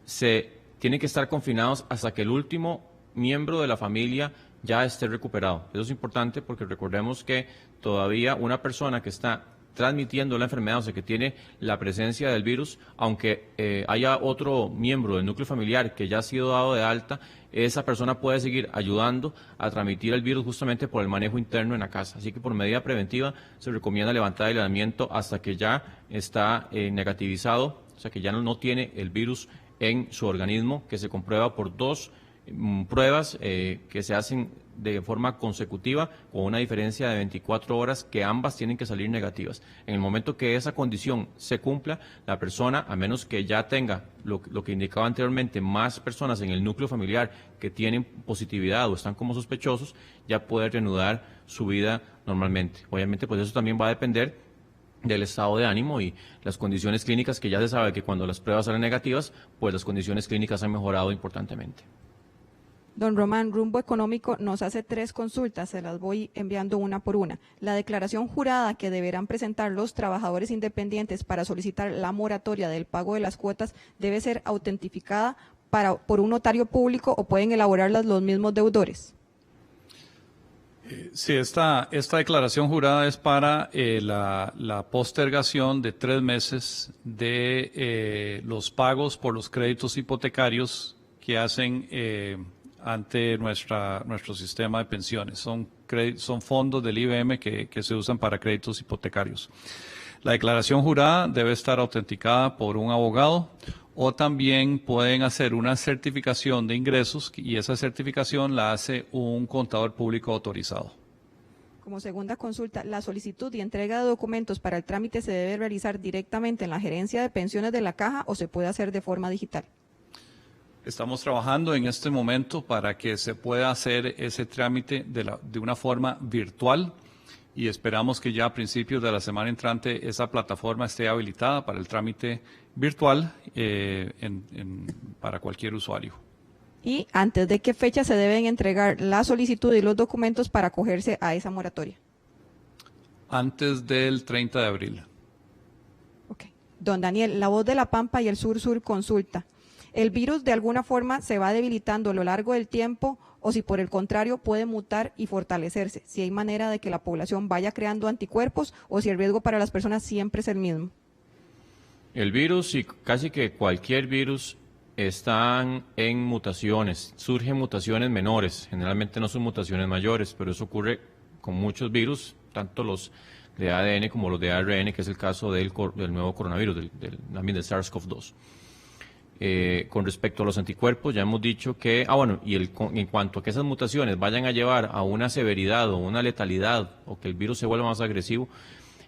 Speaker 2: se tienen que estar confinados hasta que el último miembro de la familia ya esté recuperado. Eso es importante porque recordemos que todavía una persona que está transmitiendo la enfermedad, o sea, que tiene la presencia del virus, aunque haya otro miembro del núcleo familiar que ya ha sido dado de alta, esa persona puede seguir ayudando a transmitir el virus justamente por el manejo interno en la casa. Así que por medida preventiva se recomienda levantar el aislamiento hasta que ya está negativizado, o sea, que ya no tiene el virus en su organismo, que se comprueba por 2 pruebas que se hacen de forma consecutiva con una diferencia de 24 horas que ambas tienen que salir negativas. En el momento que esa condición se cumpla, la persona, a menos que ya tenga lo que indicaba anteriormente, más personas en el núcleo familiar que tienen positividad o están como sospechosos, ya puede reanudar su vida normalmente. Obviamente, pues eso también va a depender del estado de ánimo y las condiciones clínicas, que ya se sabe que cuando las pruebas salen negativas, pues las condiciones clínicas han mejorado importantemente.
Speaker 1: Don Román, Rumbo Económico nos hace 3 consultas, se las voy enviando una por una. La declaración jurada que deberán presentar los trabajadores independientes para solicitar la moratoria del pago de las cuotas debe ser autentificada por un notario público o pueden elaborarlas los mismos deudores.
Speaker 3: Sí, esta declaración jurada es para la postergación de 3 meses de los pagos por los créditos hipotecarios que hacen ante nuestro sistema de pensiones. Son fondos del IBM que se usan para créditos hipotecarios. La declaración jurada debe estar autenticada por un abogado o también pueden hacer una certificación de ingresos y esa certificación la hace un contador público autorizado.
Speaker 1: Como segunda consulta, la solicitud y entrega de documentos para el trámite se debe realizar directamente en la gerencia de pensiones de la Caja o se puede hacer de forma digital.
Speaker 3: Estamos trabajando en este momento para que se pueda hacer ese trámite de una forma virtual y esperamos que ya a principios de la semana entrante esa plataforma esté habilitada para el trámite virtual para cualquier usuario.
Speaker 1: ¿Y antes de qué fecha se deben entregar la solicitud y los documentos para acogerse a esa moratoria?
Speaker 3: Antes del 30 de abril.
Speaker 1: Ok. Don Daniel, La Voz de la Pampa y el Sur consulta. ¿El virus de alguna forma se va debilitando a lo largo del tiempo o si por el contrario puede mutar y fortalecerse? Si hay manera de que la población vaya creando anticuerpos o si el riesgo para las personas siempre es el mismo.
Speaker 2: El virus y casi que cualquier virus están en mutaciones, surgen mutaciones menores, generalmente no son mutaciones mayores, pero eso ocurre con muchos virus, tanto de ADN como los de ARN, que es el caso del nuevo coronavirus, también del SARS-CoV-2. Con respecto a los anticuerpos, ya hemos dicho que, en cuanto a que esas mutaciones vayan a llevar a una severidad o una letalidad o que el virus se vuelva más agresivo,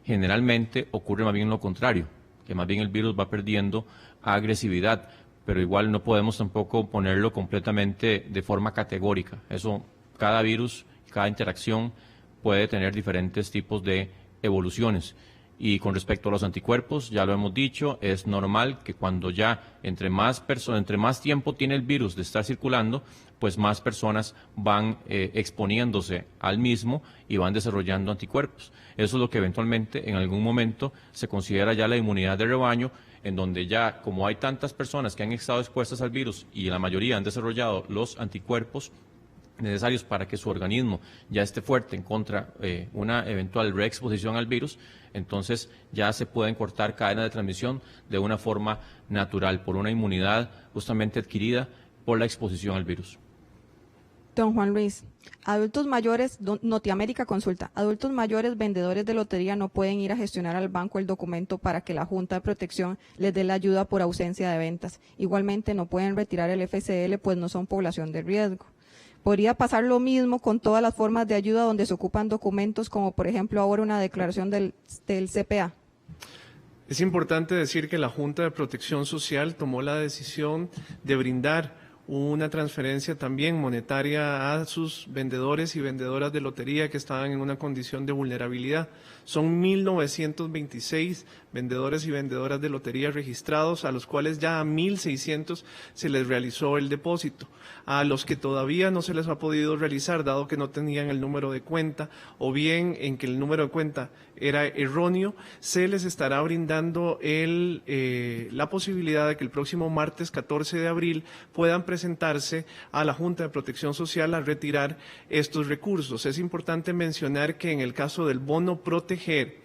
Speaker 2: generalmente ocurre más bien lo contrario, que más bien el virus va perdiendo agresividad, pero igual no podemos tampoco ponerlo completamente de forma categórica. Eso, cada virus, cada interacción puede tener diferentes tipos de evoluciones. Y con respecto a los anticuerpos, ya lo hemos dicho, es normal que cuando ya entre más tiempo tiene el virus de estar circulando, pues más personas van exponiéndose al mismo y van desarrollando anticuerpos. Eso es lo que eventualmente en algún momento se considera ya la inmunidad de rebaño, en donde ya como hay tantas personas que han estado expuestas al virus y la mayoría han desarrollado los anticuerpos necesarios para que su organismo ya esté fuerte en contra una eventual reexposición al virus, entonces ya se pueden cortar cadenas de transmisión de una forma natural, por una inmunidad justamente adquirida por la exposición al virus.
Speaker 1: Don Juan Luis, adultos mayores, Notiamérica consulta, adultos mayores vendedores de lotería no pueden ir a gestionar al banco el documento para que la Junta de Protección les dé la ayuda por ausencia de ventas. Igualmente no pueden retirar el FCL pues no son población de riesgo. ¿Podría pasar lo mismo con todas las formas de ayuda donde se ocupan documentos como por ejemplo ahora una declaración del CPA?
Speaker 4: Es importante decir que la Junta de Protección Social tomó la decisión de brindar una transferencia también monetaria a sus vendedores y vendedoras de lotería que estaban en una condición de vulnerabilidad. Son 1.926 vendedores y vendedoras de lotería registrados, a los cuales ya a 1.600 se les realizó el depósito. A los que todavía no se les ha podido realizar, dado que no tenían el número de cuenta, o bien en que el número de cuenta era erróneo, se les estará brindando la posibilidad de que el próximo martes 14 de abril puedan presentarse a la Junta de Protección Social a retirar estos recursos. Es importante mencionar que en el caso del bono proteger,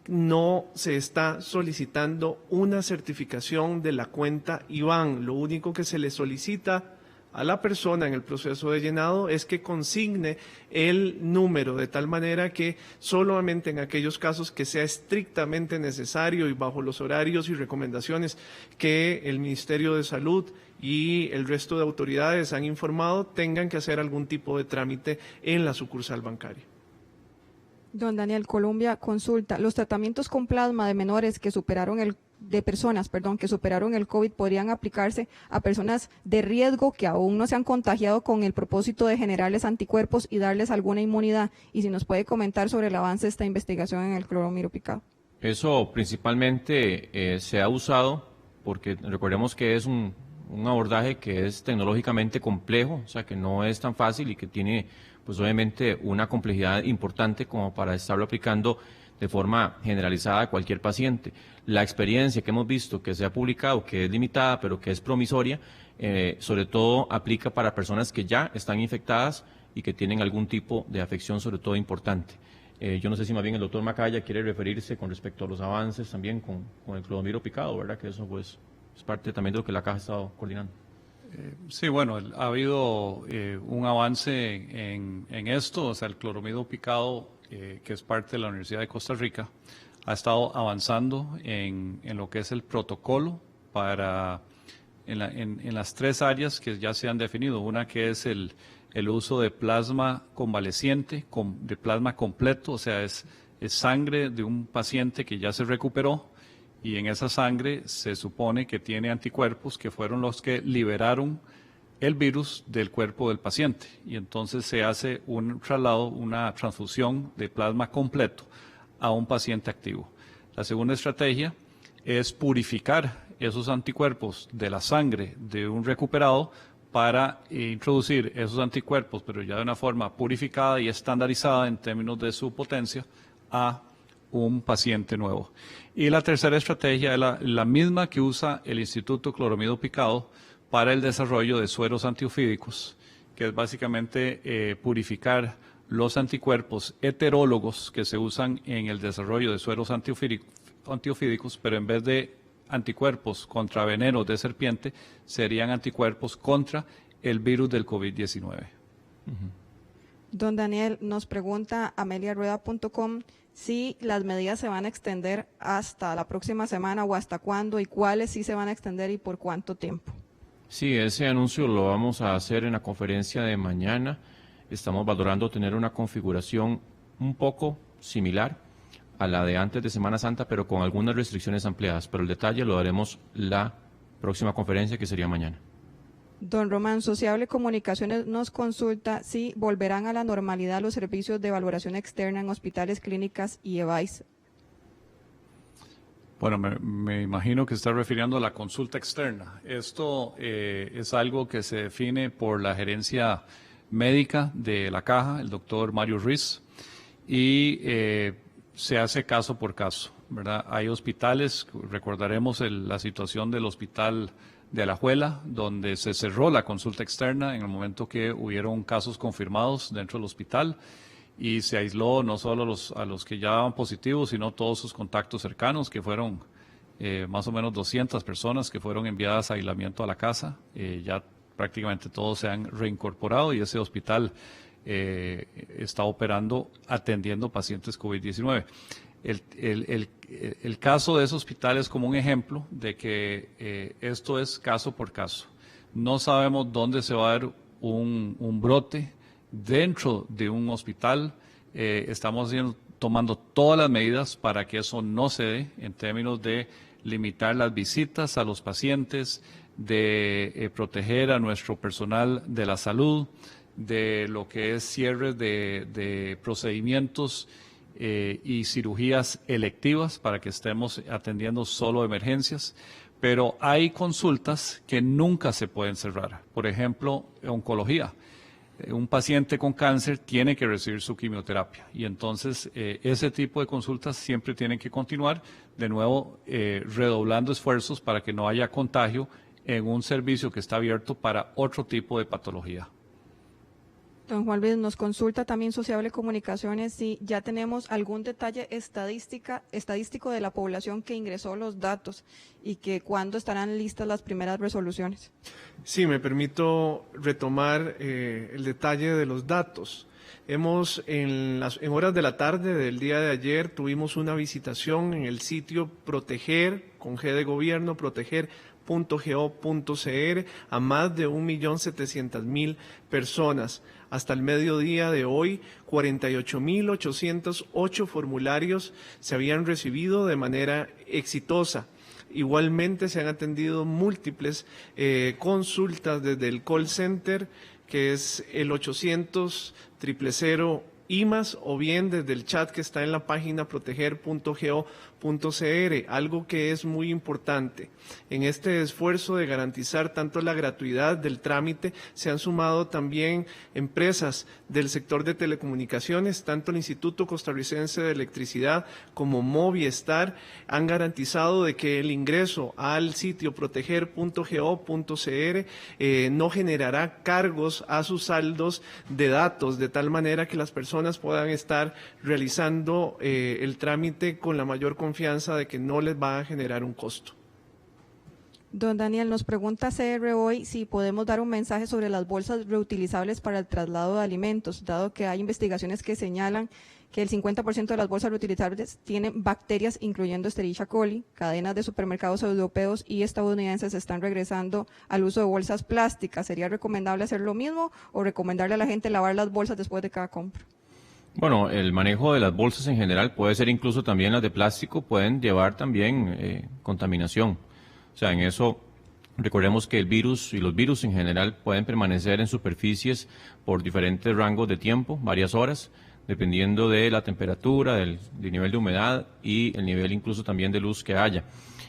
Speaker 4: no se está solicitando una certificación de la cuenta IBAN. Lo único que se le solicita a la persona en el proceso de llenado es que consigne el número, de tal manera que solamente en aquellos casos que sea estrictamente necesario y bajo los horarios y recomendaciones que el Ministerio de Salud y el resto de autoridades han informado, tengan que hacer algún tipo de trámite en la sucursal bancaria.
Speaker 1: Don Daniel, Colombia consulta, los tratamientos con plasma de menores que superaron el COVID podrían aplicarse a personas de riesgo que aún no se han contagiado con el propósito de generarles anticuerpos y darles alguna inmunidad. Y si nos puede comentar sobre el avance de esta investigación en el cloromiro picado.
Speaker 2: Eso principalmente se ha usado porque recordemos que es un abordaje que es tecnológicamente complejo, o sea que no es tan fácil y que tiene pues obviamente una complejidad importante como para estarlo aplicando de forma generalizada a cualquier paciente. La experiencia que hemos visto que se ha publicado, que es limitada pero que es promisoria, sobre todo aplica para personas que ya están infectadas y que tienen algún tipo de afección sobre todo importante. Yo no sé si más bien el doctor Macaya quiere referirse con respecto a los avances también con el cloromiro picado, ¿verdad? Que eso pues es parte también de lo que la Caja ha estado coordinando.
Speaker 3: Sí, bueno, ha habido un avance en esto, o sea, el cloromiro picado, que es parte de la Universidad de Costa Rica, ha estado avanzando en lo que es el protocolo en las tres áreas que ya se han definido. Una que es el uso de plasma convaleciente, de plasma completo, o sea, es sangre de un paciente que ya se recuperó, y en esa sangre se supone que tiene anticuerpos que fueron los que liberaron el virus del cuerpo del paciente. Y entonces se hace un traslado, una transfusión de plasma completo a un paciente activo. La segunda estrategia es purificar esos anticuerpos de la sangre de un recuperado para introducir esos anticuerpos, pero ya de una forma purificada y estandarizada en términos de su potencia, a un paciente nuevo. Y la tercera estrategia es la misma que usa el Instituto Cloromiro Picado para el desarrollo de sueros antiofídicos, que es básicamente purificar los anticuerpos heterólogos que se usan en el desarrollo de sueros antiofídicos, pero en vez de anticuerpos contra venenos de serpiente, serían anticuerpos contra el virus del COVID-19.
Speaker 1: Don Daniel, nos pregunta ameliarueda.com si las medidas se van a extender hasta la próxima semana o hasta cuándo y cuáles sí se van a extender y por cuánto tiempo.
Speaker 2: Sí, ese anuncio lo vamos a hacer en la conferencia de mañana. Estamos valorando tener una configuración un poco similar a la de antes de Semana Santa, pero con algunas restricciones ampliadas. Pero el detalle lo daremos la próxima conferencia, que sería mañana.
Speaker 1: Don Román, Sociable Comunicaciones nos consulta si volverán a la normalidad los servicios de valoración externa en hospitales, clínicas y EVAIS.
Speaker 3: Bueno, me imagino que está refiriendo a la consulta externa. Esto es algo que se define por la gerencia médica de la Caja, el doctor Mario Ruiz, y se hace caso por caso, ¿verdad? Hay hospitales, recordaremos la situación del hospital de Alajuela, donde se cerró la consulta externa en el momento que hubieron casos confirmados dentro del hospital y se aisló no solo a los que ya daban positivos, sino todos sus contactos cercanos, que fueron más o menos 200 personas que fueron enviadas a aislamiento a la casa. Ya prácticamente todos se han reincorporado y ese hospital está operando atendiendo pacientes COVID-19. El caso de ese hospital es como un ejemplo de que esto es caso por caso. No sabemos dónde se va a dar un brote dentro de un hospital. Estamos tomando todas las medidas para que eso no se dé, en términos de limitar las visitas a los pacientes, de proteger a nuestro personal de la salud, de lo que es cierre de procedimientos y cirugías electivas para que estemos atendiendo solo emergencias, pero hay consultas que nunca se pueden cerrar. Por ejemplo, oncología. Un paciente con cáncer tiene que recibir su quimioterapia y entonces ese tipo de consultas siempre tienen que continuar, de nuevo redoblando esfuerzos para que no haya contagio en un servicio que está abierto para otro tipo de patología.
Speaker 1: Don Juan Luis, nos consulta también Sociable Comunicaciones si ya tenemos algún detalle estadístico de la población que ingresó los datos y que cuándo estarán listas las primeras resoluciones.
Speaker 4: Sí, me permito retomar el detalle de los datos. En horas de la tarde del día de ayer tuvimos una visitación en el sitio Proteger, con G de gobierno, proteger.go.cr, a más de 1.700.000 personas. Hasta el mediodía de hoy, 48.808 formularios se habían recibido de manera exitosa. Igualmente se han atendido múltiples consultas desde el call center, que es el 800-000 IMAS, o bien desde el chat que está en la página proteger.go.cr. Algo que es muy importante. En este esfuerzo de garantizar tanto la gratuidad del trámite, se han sumado también empresas del sector de telecomunicaciones, tanto el Instituto Costarricense de Electricidad como Movistar han garantizado de que el ingreso al sitio proteger.go.cr no generará cargos a sus saldos de datos, de tal manera que las personas puedan estar realizando el trámite con la mayor confianza de que no les va a generar un costo.
Speaker 1: Don Daniel, nos pregunta CR hoy si podemos dar un mensaje sobre las bolsas reutilizables para el traslado de alimentos, dado que hay investigaciones que señalan que el 50% de las bolsas reutilizables tienen bacterias, incluyendo Escherichia coli. Cadenas de supermercados europeos y estadounidenses están regresando al uso de bolsas plásticas. ¿Sería recomendable hacer lo mismo o recomendarle a la gente lavar las bolsas después de cada compra?
Speaker 2: Bueno, el manejo de las bolsas en general puede ser incluso también las de plástico, pueden llevar también contaminación. O sea, en eso recordemos que el virus y los virus en general pueden permanecer en superficies por diferentes rangos de tiempo, varias horas, dependiendo de la temperatura, del nivel de humedad y el nivel incluso también de luz que haya.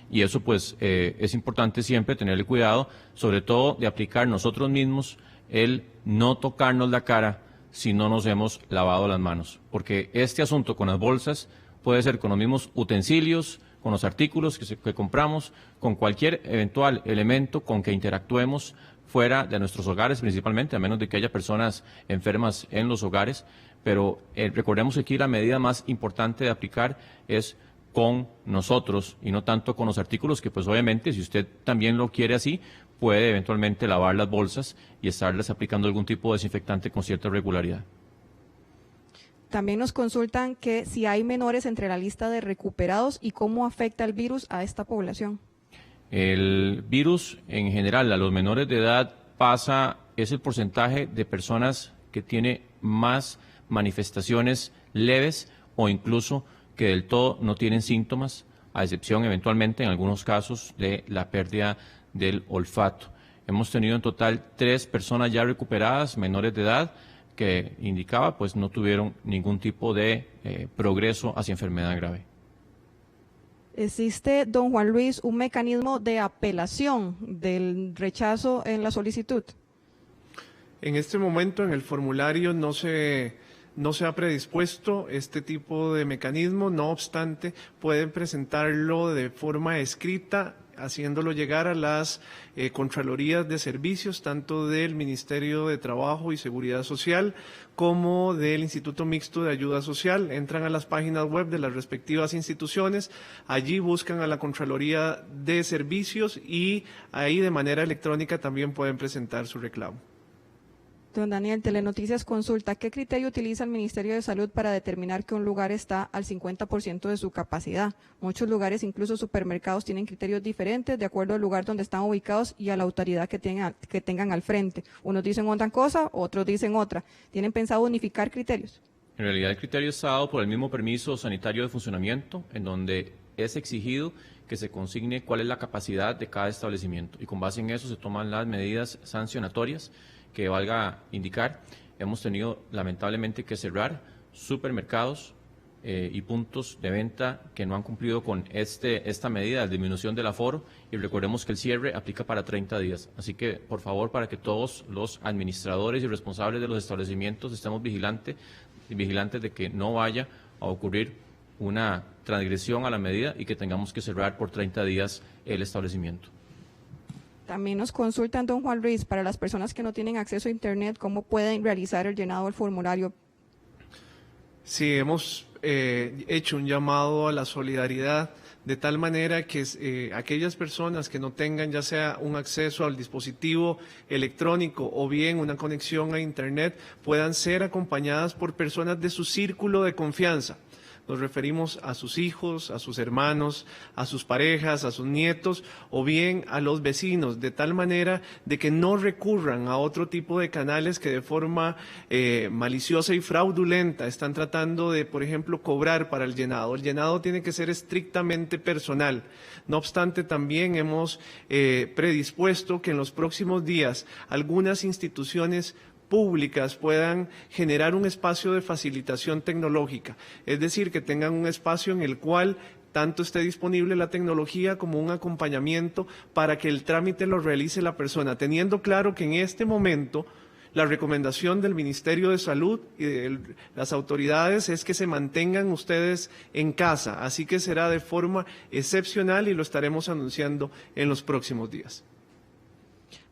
Speaker 2: Y eso pues es importante siempre tenerle cuidado, sobre todo de aplicar nosotros mismos el no tocarnos la cara si no nos hemos lavado las manos. Porque este asunto con las bolsas puede ser con los mismos utensilios, con los artículos que compramos, con cualquier eventual elemento con que interactuemos fuera de nuestros hogares principalmente, a menos de que haya personas enfermas en los hogares. Pero recordemos que aquí la medida más importante de aplicar es con nosotros y no tanto con los artículos, que pues obviamente si usted también lo quiere así, puede eventualmente lavar las bolsas y estarles aplicando algún tipo de desinfectante con cierta regularidad.
Speaker 1: También nos consultan que si hay menores entre la lista de recuperados y cómo afecta el virus a esta población.
Speaker 2: El virus en general a los menores de edad es el porcentaje de personas que tiene más manifestaciones leves o incluso que del todo no tienen síntomas, a excepción eventualmente en algunos casos de la pérdida del olfato. Hemos tenido en total 3 personas ya recuperadas, menores de edad, que indicaba pues no tuvieron ningún tipo de progreso hacia enfermedad grave.
Speaker 1: ¿Existe, don Juan Luis, un mecanismo de apelación del rechazo en la solicitud?
Speaker 4: En este momento en el formulario no se ha predispuesto este tipo de mecanismo, no obstante pueden presentarlo de forma escrita, haciéndolo llegar a las Contralorías de Servicios, tanto del Ministerio de Trabajo y Seguridad Social como del Instituto Mixto de Ayuda Social. Entran a las páginas web de las respectivas instituciones, allí buscan a la Contraloría de Servicios y ahí de manera electrónica también pueden presentar su reclamo.
Speaker 1: Don Daniel, Telenoticias consulta, ¿qué criterio utiliza el Ministerio de Salud para determinar que un lugar está al 50% de su capacidad? Muchos lugares, incluso supermercados, tienen criterios diferentes de acuerdo al lugar donde están ubicados y a la autoridad que tengan al frente. Unos dicen una cosa, otros dicen otra. ¿Tienen pensado unificar criterios?
Speaker 2: En realidad el criterio está dado por el mismo permiso sanitario de funcionamiento, en donde es exigido que se consigne cuál es la capacidad de cada establecimiento y con base en eso se toman las medidas sancionatorias que valga indicar. Hemos tenido lamentablemente que cerrar supermercados y puntos de venta que no han cumplido con esta medida de disminución del aforo y recordemos que el cierre aplica para 30 días. Así que, por favor, para que todos los administradores y responsables de los establecimientos estemos vigilantes de que no vaya a ocurrir una transgresión a la medida y que tengamos que cerrar por 30 días el establecimiento.
Speaker 1: También nos consultan, don Juan Luis, para las personas que no tienen acceso a Internet, ¿cómo pueden realizar el llenado del formulario?
Speaker 4: Sí, hemos hecho un llamado a la solidaridad de tal manera que aquellas personas que no tengan ya sea un acceso al dispositivo electrónico o bien una conexión a Internet puedan ser acompañadas por personas de su círculo de confianza. Nos referimos a sus hijos, a sus hermanos, a sus parejas, a sus nietos o bien a los vecinos, de tal manera de que no recurran a otro tipo de canales que de forma maliciosa y fraudulenta están tratando de, por ejemplo, cobrar para el llenado. El llenado tiene que ser estrictamente personal. No obstante, también hemos predispuesto que en los próximos días algunas instituciones públicas puedan generar un espacio de facilitación tecnológica, es decir, que tengan un espacio en el cual tanto esté disponible la tecnología como un acompañamiento para que el trámite lo realice la persona, teniendo claro que en este momento la recomendación del Ministerio de Salud y de las autoridades es que se mantengan ustedes en casa, así que será de forma excepcional y lo estaremos anunciando en los próximos días.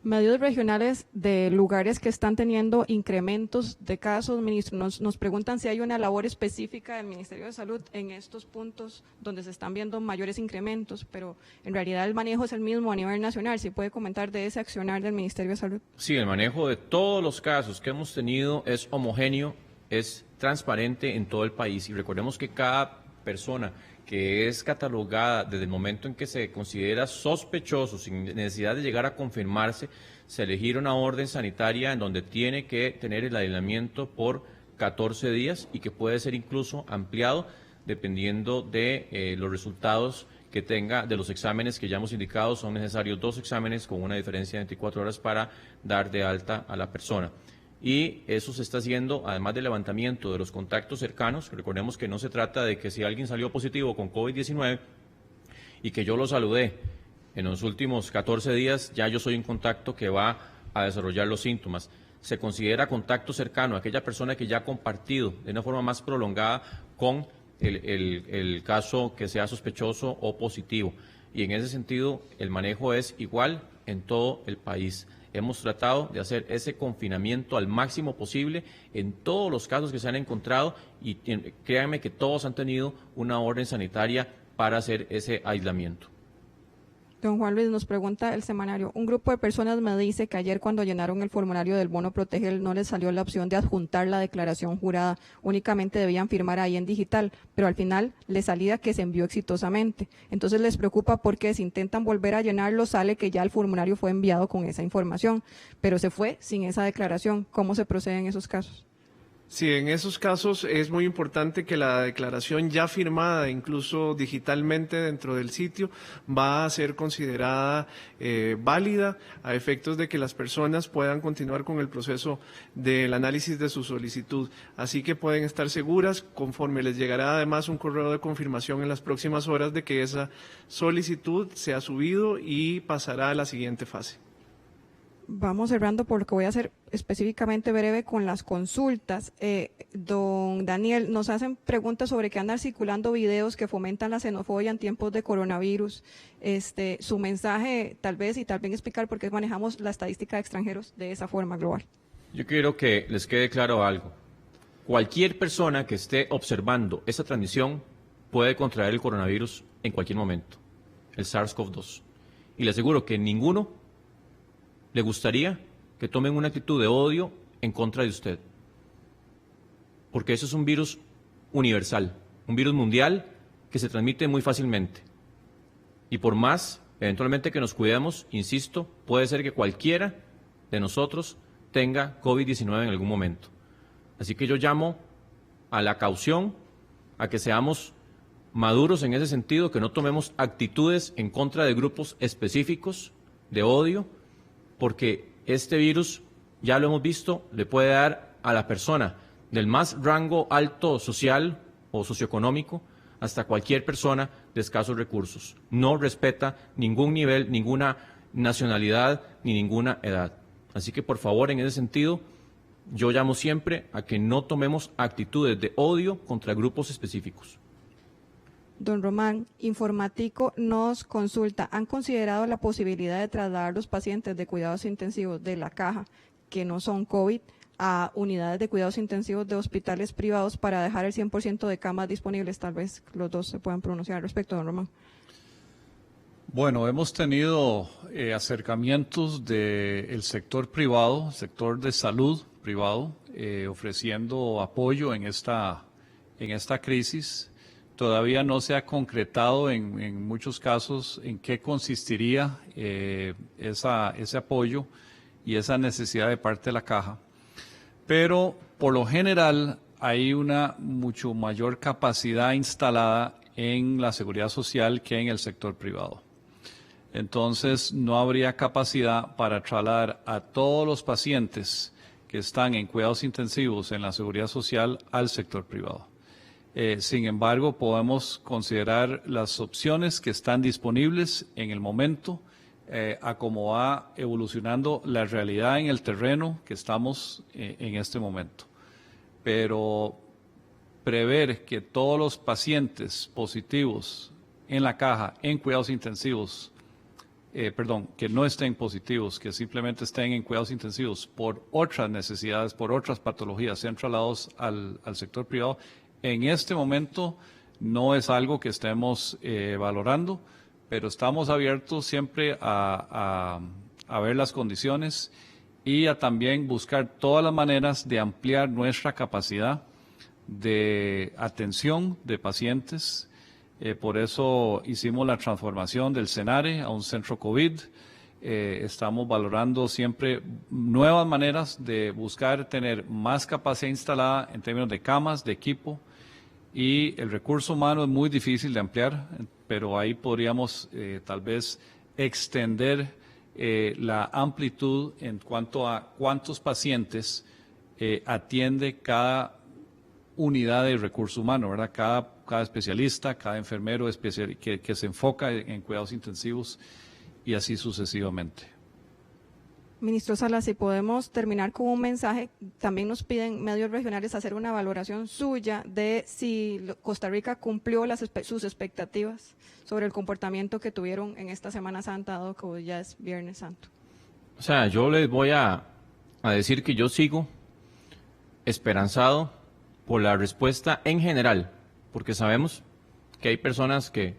Speaker 1: Medios regionales de lugares que están teniendo incrementos de casos, ministro, nos preguntan si hay una labor específica del Ministerio de Salud en estos puntos donde se están viendo mayores incrementos, pero en realidad el manejo es el mismo a nivel nacional. ¿Sí puede comentar de ese accionar del Ministerio de Salud?
Speaker 2: Sí, el manejo de todos los casos que hemos tenido es homogéneo, es transparente en todo el país y recordemos que cada persona que es catalogada desde el momento en que se considera sospechoso, sin necesidad de llegar a confirmarse, se elegirá una orden sanitaria en donde tiene que tener el aislamiento por 14 días y que puede ser incluso ampliado dependiendo de los resultados que tenga de los exámenes que ya hemos indicado. Son necesarios 2 exámenes con una diferencia de 24 horas para dar de alta a la persona. Y eso se está haciendo, además del levantamiento de los contactos cercanos. Recordemos que no se trata de que si alguien salió positivo con COVID-19 y que yo lo saludé en los últimos 14 días, ya yo soy un contacto que va a desarrollar los síntomas. Se considera contacto cercano a aquella persona que ya ha compartido de una forma más prolongada con el caso que sea sospechoso o positivo. Y en ese sentido, el manejo es igual en todo el país. Hemos tratado de hacer ese confinamiento al máximo posible en todos los casos que se han encontrado y créanme que todos han tenido una orden sanitaria para hacer ese aislamiento.
Speaker 1: Don Juan Luis nos pregunta el semanario, un grupo de personas me dice que ayer cuando llenaron el formulario del bono Proteger no les salió la opción de adjuntar la declaración jurada, únicamente debían firmar ahí en digital, pero al final les salía que se envió exitosamente. Entonces les preocupa porque si intentan volver a llenarlo sale que ya el formulario fue enviado con esa información, pero se fue sin esa declaración. ¿Cómo se procede en esos casos?
Speaker 4: Sí, en esos casos es muy importante que la declaración ya firmada, incluso digitalmente dentro del sitio, va a ser considerada válida a efectos de que las personas puedan continuar con el proceso del análisis de su solicitud. Así que pueden estar seguras, conforme les llegará además un correo de confirmación en las próximas horas de que esa solicitud se ha subido y pasará a la siguiente fase.
Speaker 1: Vamos cerrando por lo que voy a hacer específicamente breve con las consultas. Don Daniel, nos hacen preguntas sobre que andan circulando videos que fomentan la xenofobia en tiempos de coronavirus. Su mensaje tal vez explicar por qué manejamos la estadística de extranjeros de esa forma global.
Speaker 2: Yo quiero que les quede claro algo. Cualquier persona que esté observando esta transmisión puede contraer el coronavirus en cualquier momento, el SARS-CoV-2. Y le aseguro que ninguno le gustaría que tomen una actitud de odio en contra de usted. Porque eso es un virus universal, un virus mundial que se transmite muy fácilmente. Y por más, eventualmente, que nos cuidemos, insisto, puede ser que cualquiera de nosotros tenga COVID-19 en algún momento. Así que yo llamo a la caución, a que seamos maduros en ese sentido, que no tomemos actitudes en contra de grupos específicos de odio, porque este virus, ya lo hemos visto, le puede dar a la persona del más rango alto social o socioeconómico hasta cualquier persona de escasos recursos. No respeta ningún nivel, ninguna nacionalidad ni ninguna edad. Así que, por favor, en ese sentido, yo llamo siempre a que no tomemos actitudes de odio contra grupos específicos.
Speaker 1: Don Román, Informatico nos consulta, ¿han considerado la posibilidad de trasladar los pacientes de cuidados intensivos de la caja, que no son COVID, a unidades de cuidados intensivos de hospitales privados para dejar el 100% de camas disponibles? Tal vez los dos se puedan pronunciar al respecto, don Román.
Speaker 3: Bueno, hemos tenido acercamientos del sector privado, sector de salud privado, ofreciendo apoyo en esta crisis. Todavía no se ha concretado en muchos casos en qué consistiría ese apoyo y esa necesidad de parte de la caja. Pero por lo general hay una mucho mayor capacidad instalada en la seguridad social que en el sector privado. Entonces no habría capacidad para trasladar a todos los pacientes que están en cuidados intensivos en la seguridad social al sector privado. Sin embargo, podemos considerar las opciones que están disponibles en el momento, a cómo va evolucionando la realidad en el terreno que estamos en este momento. Pero prever que todos los pacientes positivos en la caja, en cuidados intensivos, que no estén positivos, que simplemente estén en cuidados intensivos por otras necesidades, por otras patologías, sean trasladados al sector privado, en este momento no es algo que estemos valorando, pero estamos abiertos siempre a ver las condiciones y a también buscar todas las maneras de ampliar nuestra capacidad de atención de pacientes. Por eso hicimos la transformación del CENARE a un centro COVID. Estamos valorando siempre nuevas maneras de buscar tener más capacidad instalada en términos de camas, de equipo, y el recurso humano es muy difícil de ampliar, pero ahí podríamos tal vez extender la amplitud en cuanto a cuántos pacientes atiende cada unidad de recurso humano, ¿verdad? Cada especialista, cada enfermero que se enfoca en cuidados intensivos y así sucesivamente.
Speaker 1: Ministro Salas, si podemos terminar con un mensaje, también nos piden medios regionales hacer una valoración suya de si Costa Rica cumplió sus expectativas sobre el comportamiento que tuvieron en esta Semana Santa, dado que hoy ya es Viernes Santo.
Speaker 2: O sea, yo les voy a decir que yo sigo esperanzado por la respuesta en general, porque sabemos que hay personas que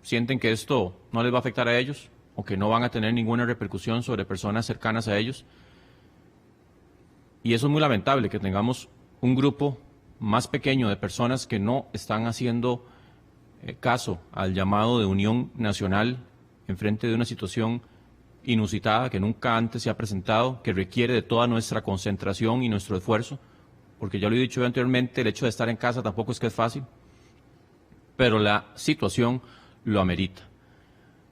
Speaker 2: sienten que esto no les va a afectar a ellos, o que no van a tener ninguna repercusión sobre personas cercanas a ellos. Y eso es muy lamentable, que tengamos un grupo más pequeño de personas que no están haciendo caso al llamado de unión nacional en frente de una situación inusitada que nunca antes se ha presentado, que requiere de toda nuestra concentración y nuestro esfuerzo, porque ya lo he dicho anteriormente, el hecho de estar en casa tampoco es que es fácil, pero la situación lo amerita.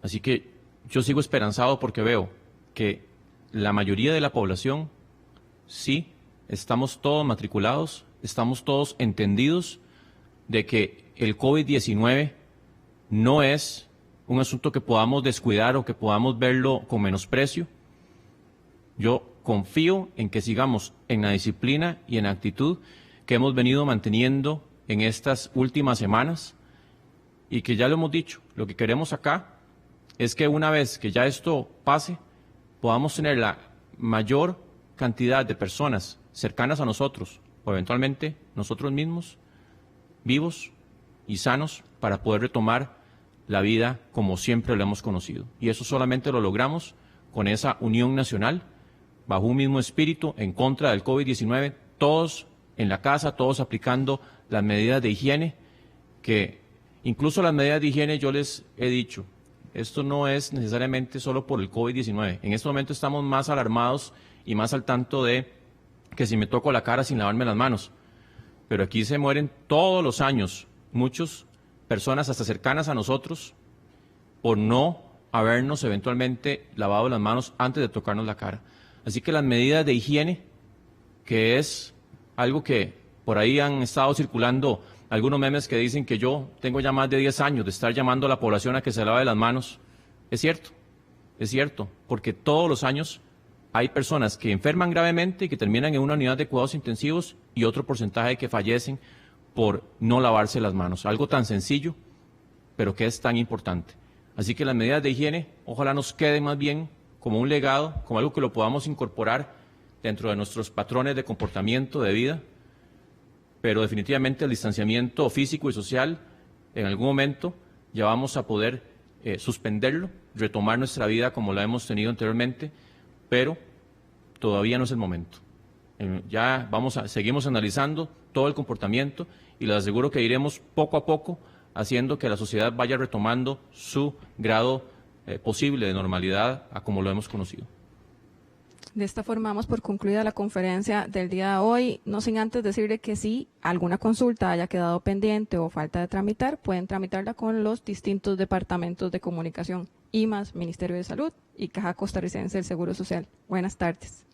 Speaker 2: Así que yo sigo esperanzado porque veo que la mayoría de la población, sí, estamos todos matriculados, estamos todos entendidos de que el COVID-19 no es un asunto que podamos descuidar o que podamos verlo con menosprecio. Yo confío en que sigamos en la disciplina y en la actitud que hemos venido manteniendo en estas últimas semanas y que ya lo hemos dicho, lo que queremos acá es que una vez que ya esto pase, podamos tener la mayor cantidad de personas cercanas a nosotros o eventualmente nosotros mismos, vivos y sanos para poder retomar la vida como siempre lo hemos conocido. Y eso solamente lo logramos con esa unión nacional, bajo un mismo espíritu, en contra del COVID-19, todos en la casa, todos aplicando las medidas de higiene, que incluso las medidas de higiene yo les he dicho, esto no es necesariamente solo por el COVID-19. En este momento estamos más alarmados y más al tanto de que si me toco la cara sin lavarme las manos. Pero aquí se mueren todos los años muchas personas hasta cercanas a nosotros por no habernos eventualmente lavado las manos antes de tocarnos la cara. Así que las medidas de higiene, que es algo que por ahí han estado circulando algunos memes que dicen que yo tengo ya más de 10 años de estar llamando a la población a que se lave las manos. Es cierto, porque todos los años hay personas que enferman gravemente y que terminan en una unidad de cuidados intensivos y otro porcentaje que fallecen por no lavarse las manos. Algo tan sencillo, pero que es tan importante. Así que las medidas de higiene, ojalá nos queden más bien como un legado, como algo que lo podamos incorporar dentro de nuestros patrones de comportamiento, de vida, pero definitivamente el distanciamiento físico y social, en algún momento ya vamos a poder suspenderlo, retomar nuestra vida como la hemos tenido anteriormente, pero todavía no es el momento. Ya seguimos analizando todo el comportamiento y les aseguro que iremos poco a poco haciendo que la sociedad vaya retomando su grado posible de normalidad a como lo hemos conocido.
Speaker 1: De esta forma damos por concluida la conferencia del día de hoy, no sin antes decirle que si alguna consulta haya quedado pendiente o falta de tramitar, pueden tramitarla con los distintos departamentos de comunicación, IMAS, Ministerio de Salud y Caja Costarricense del Seguro Social. Buenas tardes.